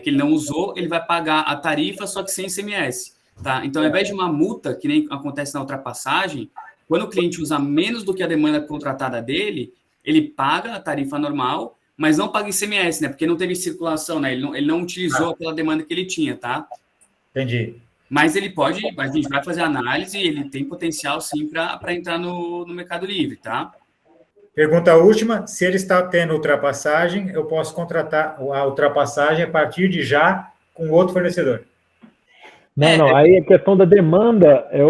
que ele não usou, ele vai pagar a tarifa, só que sem ICMS, tá? Então, ao invés de uma multa, que nem acontece na ultrapassagem, quando o cliente usa menos do que a demanda contratada dele, ele paga a tarifa normal, mas não paga ICMS, né? Porque não teve circulação, né? Ele não utilizou aquela demanda que ele tinha, tá? Entendi. Mas ele pode, a gente vai fazer análise e ele tem potencial, sim, para entrar no Mercado Livre, tá? Pergunta última, se ele está tendo ultrapassagem, eu posso contratar a ultrapassagem a partir de já com outro fornecedor? Não, aí a questão da demanda é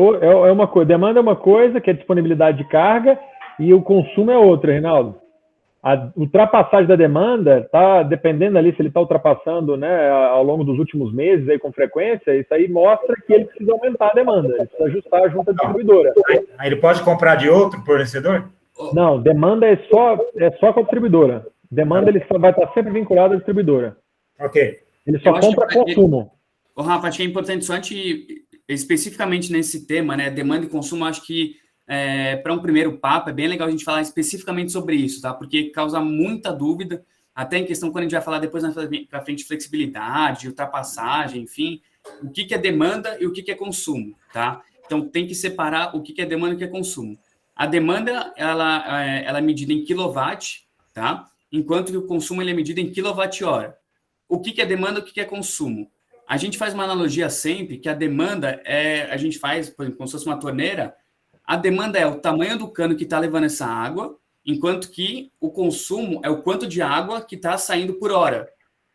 uma coisa. Demanda é uma coisa, que é disponibilidade de carga, e o consumo é outra, Reinaldo. A ultrapassagem da demanda está dependendo ali se ele está ultrapassando, né, ao longo dos últimos meses aí com frequência. Isso aí mostra que ele precisa aumentar a demanda, ele precisa ajustar a junta distribuidora. Aí ele pode comprar de outro fornecedor? Não, demanda é só com a distribuidora. Demanda ele só vai estar sempre vinculado à distribuidora. Ok. Ele só compra consumo. Rafa, acho que é importante só especificamente nesse tema, né, demanda e consumo, acho que para um primeiro papo, é bem legal a gente falar especificamente sobre isso, tá? Porque causa muita dúvida, até em questão quando a gente vai falar depois para frente flexibilidade, ultrapassagem, enfim, o que é demanda e o que é consumo, tá? Então, tem que separar o que é demanda e o que é consumo. A demanda, ela é medida em kilowatt, tá? Enquanto que o consumo ele é medido em quilowatt-hora. O que é demanda e o que é consumo? A gente faz uma analogia sempre que a demanda a gente faz, por exemplo, como se fosse uma torneira. A demanda é o tamanho do cano que está levando essa água, enquanto que o consumo é o quanto de água que está saindo por hora,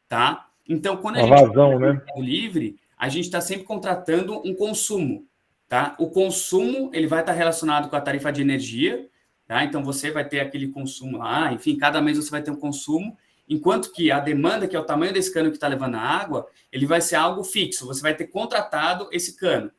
tá? Então, quando a gente vazão, né? Livre, a gente está sempre contratando um consumo, tá? O consumo, ele vai estar relacionado com a tarifa de energia, tá? Então, você vai ter aquele consumo lá, enfim, cada mês você vai ter um consumo, enquanto que a demanda, que é o tamanho desse cano que está levando a água, ele vai ser algo fixo, você vai ter contratado esse cano.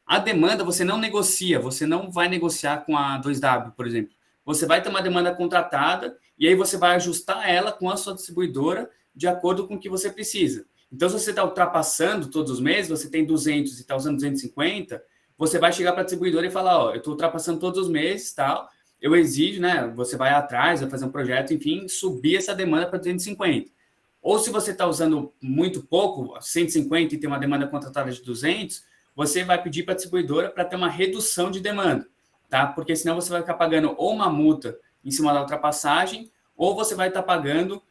A demanda você não negocia, você não vai negociar com a 2W, por exemplo. Você vai ter uma demanda contratada e aí você vai ajustar ela com a sua distribuidora de acordo com o que você precisa. Então, se você está ultrapassando todos os meses, você tem 200 e está usando 250, você vai chegar para a distribuidora e falar, ó, eu estou ultrapassando todos os meses, tal, eu exijo, né, você vai atrás, vai fazer um projeto, enfim, subir essa demanda para 250. Ou se você está usando muito pouco, 150 e tem uma demanda contratada de 200, você vai pedir para a distribuidora para ter uma redução de demanda, tá? Porque senão você vai ficar pagando ou uma multa em cima da ultrapassagem, ou você vai estar pagando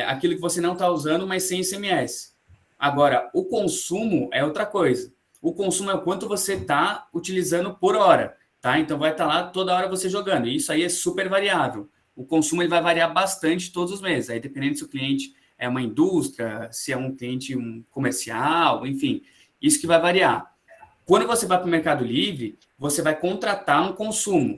aquilo que você não está usando, mas sem ICMS. Agora, o consumo é outra coisa. O consumo é o quanto você está utilizando por hora, tá? Então, vai estar lá toda hora você jogando. E isso aí é super variável. O consumo ele vai variar bastante todos os meses. Aí, dependendo se o cliente é uma indústria, se é um cliente comercial, enfim, isso que vai variar. Quando você vai para o Mercado Livre, você vai contratar um consumo,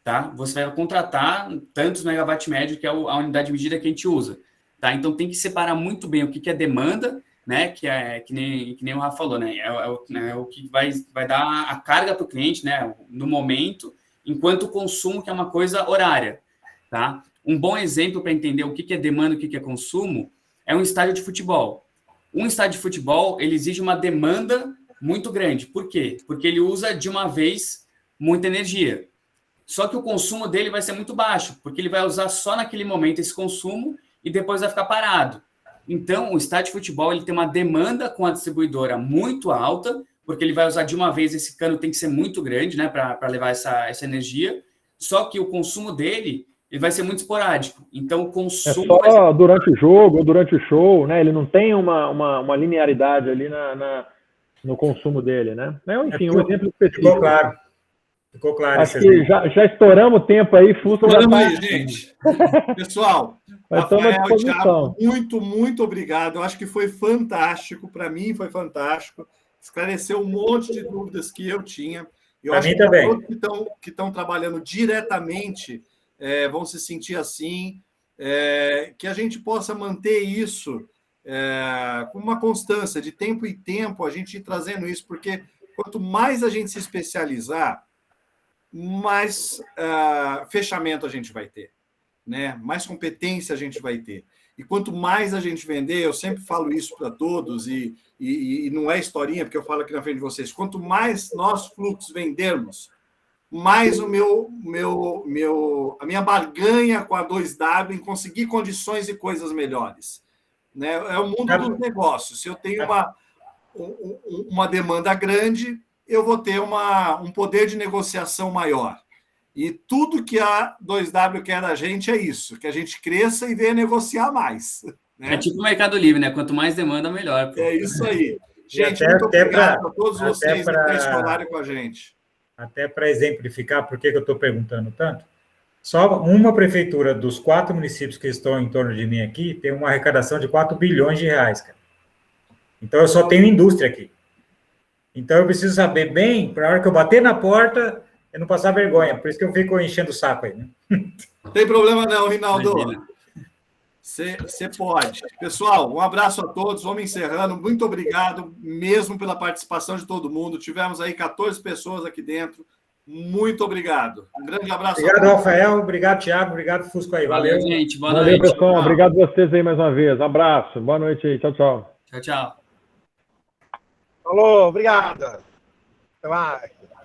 tá? Você vai contratar tantos megawatt médio, que é a unidade de medida que a gente usa, tá? Então, tem que separar muito bem o que é demanda, né? Que nem o Rafa falou, né? É o que vai dar a carga para o cliente, né? No momento, enquanto o consumo, que é uma coisa horária, tá? Um bom exemplo para entender o que é demanda e o que é consumo é um estádio de futebol. Um estádio de futebol, ele exige uma demanda muito grande. Por quê? Porque ele usa de uma vez muita energia. Só que o consumo dele vai ser muito baixo, porque ele vai usar só naquele momento esse consumo e depois vai ficar parado. Então, o estádio de futebol ele tem uma demanda com a distribuidora muito alta, porque ele vai usar de uma vez, esse cano tem que ser muito grande, né, para levar essa energia, só que o consumo dele ele vai ser muito esporádico. Então, o consumo... É só durante o jogo ou durante o show, né? Ele não tem uma linearidade ali no consumo dele, né? Enfim, um exemplo específico. Ficou claro. Ficou claro. Acho que já estouramos o tempo aí, Fusca. Vamos aí, gente. Pessoal, Rafael e Thiago, muito obrigado. Eu acho que foi fantástico. Para mim, foi fantástico. Esclareceu um monte de dúvidas que eu tinha. Eu acho que todos que estão trabalhando diretamente vão se sentir assim, que a gente possa manter isso com uma constância, de tempo em tempo, a gente ir trazendo isso, porque quanto mais a gente se especializar, mais fechamento a gente vai ter, né? Mais competência a gente vai ter. E quanto mais a gente vender, eu sempre falo isso para todos, e não é historinha, porque eu falo aqui na frente de vocês, quanto mais nós, Flux, vendermos, mais a minha barganha com a 2W em conseguir condições e coisas melhores. Né? É o mundo dos negócios. Se eu tenho uma demanda grande, eu vou ter um poder de negociação maior. E tudo que a 2W quer da gente é isso, que a gente cresça e venha negociar mais. Né? É tipo o Mercado Livre, né? Quanto mais demanda, melhor. É isso aí. Gente, muito obrigado a todos vocês que estão com a gente. Até para exemplificar por que eu estou perguntando tanto, só uma prefeitura dos 4 municípios que estão em torno de mim aqui tem uma arrecadação de 4 bilhões de reais, cara. Então, eu só tenho indústria aqui. Então, eu preciso saber bem, para a hora que eu bater na porta, eu não passar vergonha. Por isso que eu fico enchendo o saco aí, né? Não tem problema não, Rinaldo. Você pode. Pessoal, um abraço a todos. Vamos encerrando. Muito obrigado mesmo pela participação de todo mundo. Tivemos aí 14 pessoas aqui dentro. Muito obrigado. Um grande abraço. Obrigado, Rafael. Obrigado, Thiago. Obrigado, Fusco aí. Valeu, gente. Boa noite. Valeu, pessoal. Obrigado a vocês aí mais uma vez. Abraço. Boa noite aí. Tchau, tchau. Tchau, tchau. Falou. Obrigado. Até mais.